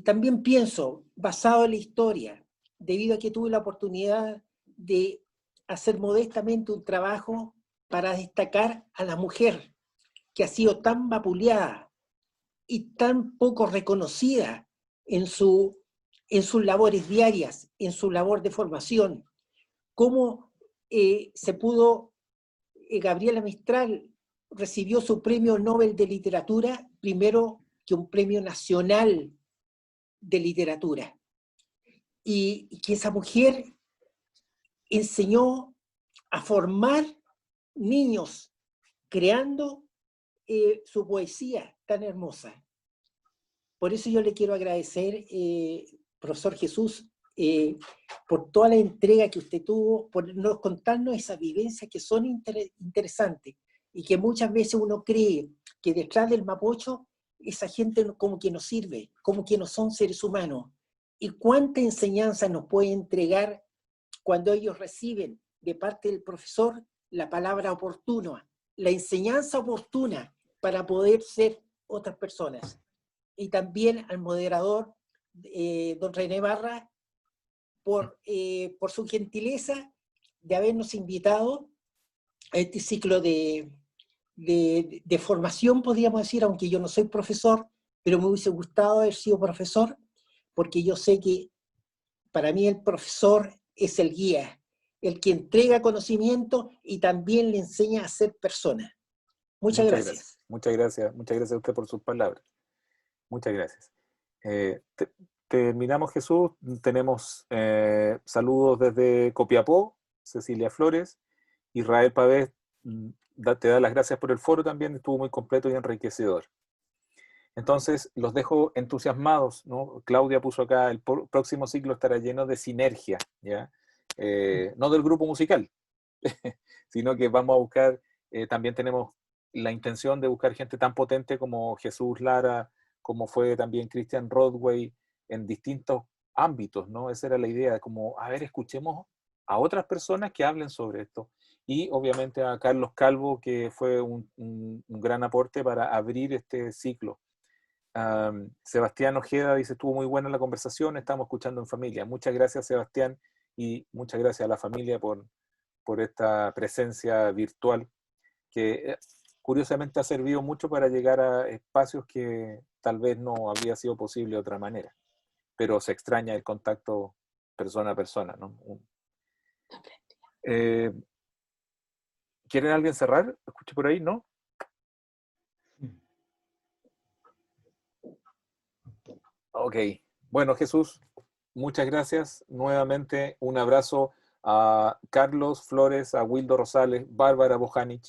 también pienso, basado en la historia, debido a que tuve la oportunidad de hacer modestamente un trabajo para destacar a la mujer que ha sido tan vapuleada y tan poco reconocida en sus labores diarias, en su labor de formación. Cómo se pudo, Gabriela Mistral recibió su premio Nobel de Literatura, primero que un premio nacional de literatura. Y que esa mujer enseñó a formar niños creando su poesía tan hermosa. Por eso yo le quiero agradecer, profesor Jesús, por toda la entrega que usted tuvo, por contarnos esas vivencias que son interesantes y que muchas veces uno cree que detrás del Mapocho esa gente como que nos sirve, como que no son seres humanos. Y cuánta enseñanza nos puede entregar cuando ellos reciben de parte del profesor la palabra oportuna, la enseñanza oportuna para poder ser otras personas. Y también al moderador, don René Barra, por su gentileza de habernos invitado a este ciclo de formación, podríamos decir, aunque yo no soy profesor, pero me hubiese gustado haber sido profesor, porque yo sé que para mí el profesor es el guía, el que entrega conocimiento y también le enseña a ser persona. Muchas gracias. Muchas gracias a usted por sus palabras. Muchas gracias. Terminamos, Jesús. Tenemos saludos desde Copiapó, Cecilia Flores. Israel Pavés te da las gracias por el foro también, estuvo muy completo y enriquecedor. Entonces, los dejo entusiasmados, ¿no? Claudia puso acá, el próximo ciclo estará lleno de sinergia, ¿ya? No del grupo musical, sino que vamos a buscar, también tenemos la intención de buscar gente tan potente como Jesús Lara, como fue también Christian Rodway, en distintos ámbitos, ¿no? Esa era la idea, como, a ver, escuchemos a otras personas que hablen sobre esto. Y obviamente a Carlos Calvo, que fue un gran aporte para abrir este ciclo. Sebastián Ojeda dice, estuvo muy buena la conversación, estamos escuchando en familia. Muchas gracias, Sebastián, y muchas gracias a la familia por esta presencia virtual que curiosamente ha servido mucho para llegar a espacios que tal vez no habría sido posible de otra manera, pero se extraña el contacto persona a persona, ¿no? ¿Quieren alguien cerrar? Escuché por ahí, ¿no? Ok. Bueno, Jesús, muchas gracias. Nuevamente un abrazo a Carlos Flores, a Wildo Rosales, Bárbara Bojanic,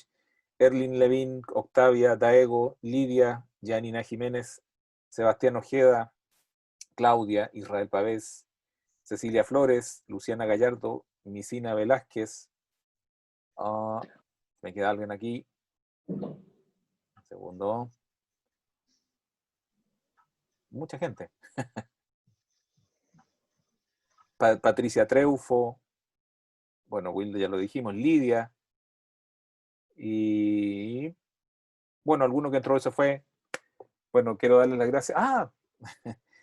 Erlin Levin, Octavia, Daego, Lidia, Janina Jiménez, Sebastián Ojeda, Claudia, Israel Pavés, Cecilia Flores, Luciana Gallardo, Misina Velázquez. Me queda alguien aquí. Un segundo. Mucha gente. Patricia Treufo. Bueno, Wilde ya lo dijimos. Lidia. Y bueno, alguno que entró y se fue. Bueno, quiero darle las gracias.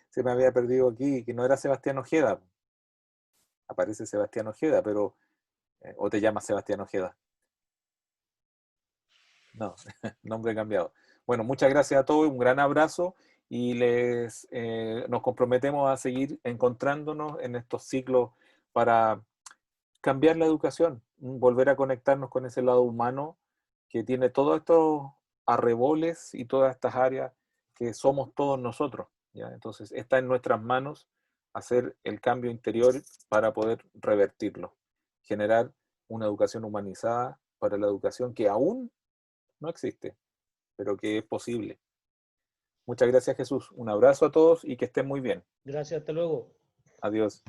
Se me había perdido aquí, que no era Sebastián Ojeda. Aparece Sebastián Ojeda, pero o te llamas Sebastián Ojeda. No, nombre cambiado. Bueno, muchas gracias a todos, un gran abrazo y nos comprometemos a seguir encontrándonos en estos ciclos para cambiar la educación, volver a conectarnos con ese lado humano que tiene todos estos arreboles y todas estas áreas que somos todos nosotros, ¿ya? Entonces está en nuestras manos hacer el cambio interior para poder revertirlo, generar una educación humanizada para la educación que aún no existe, pero que es posible. Muchas gracias, Jesús. Un abrazo a todos y que estén muy bien. Gracias, hasta luego. Adiós.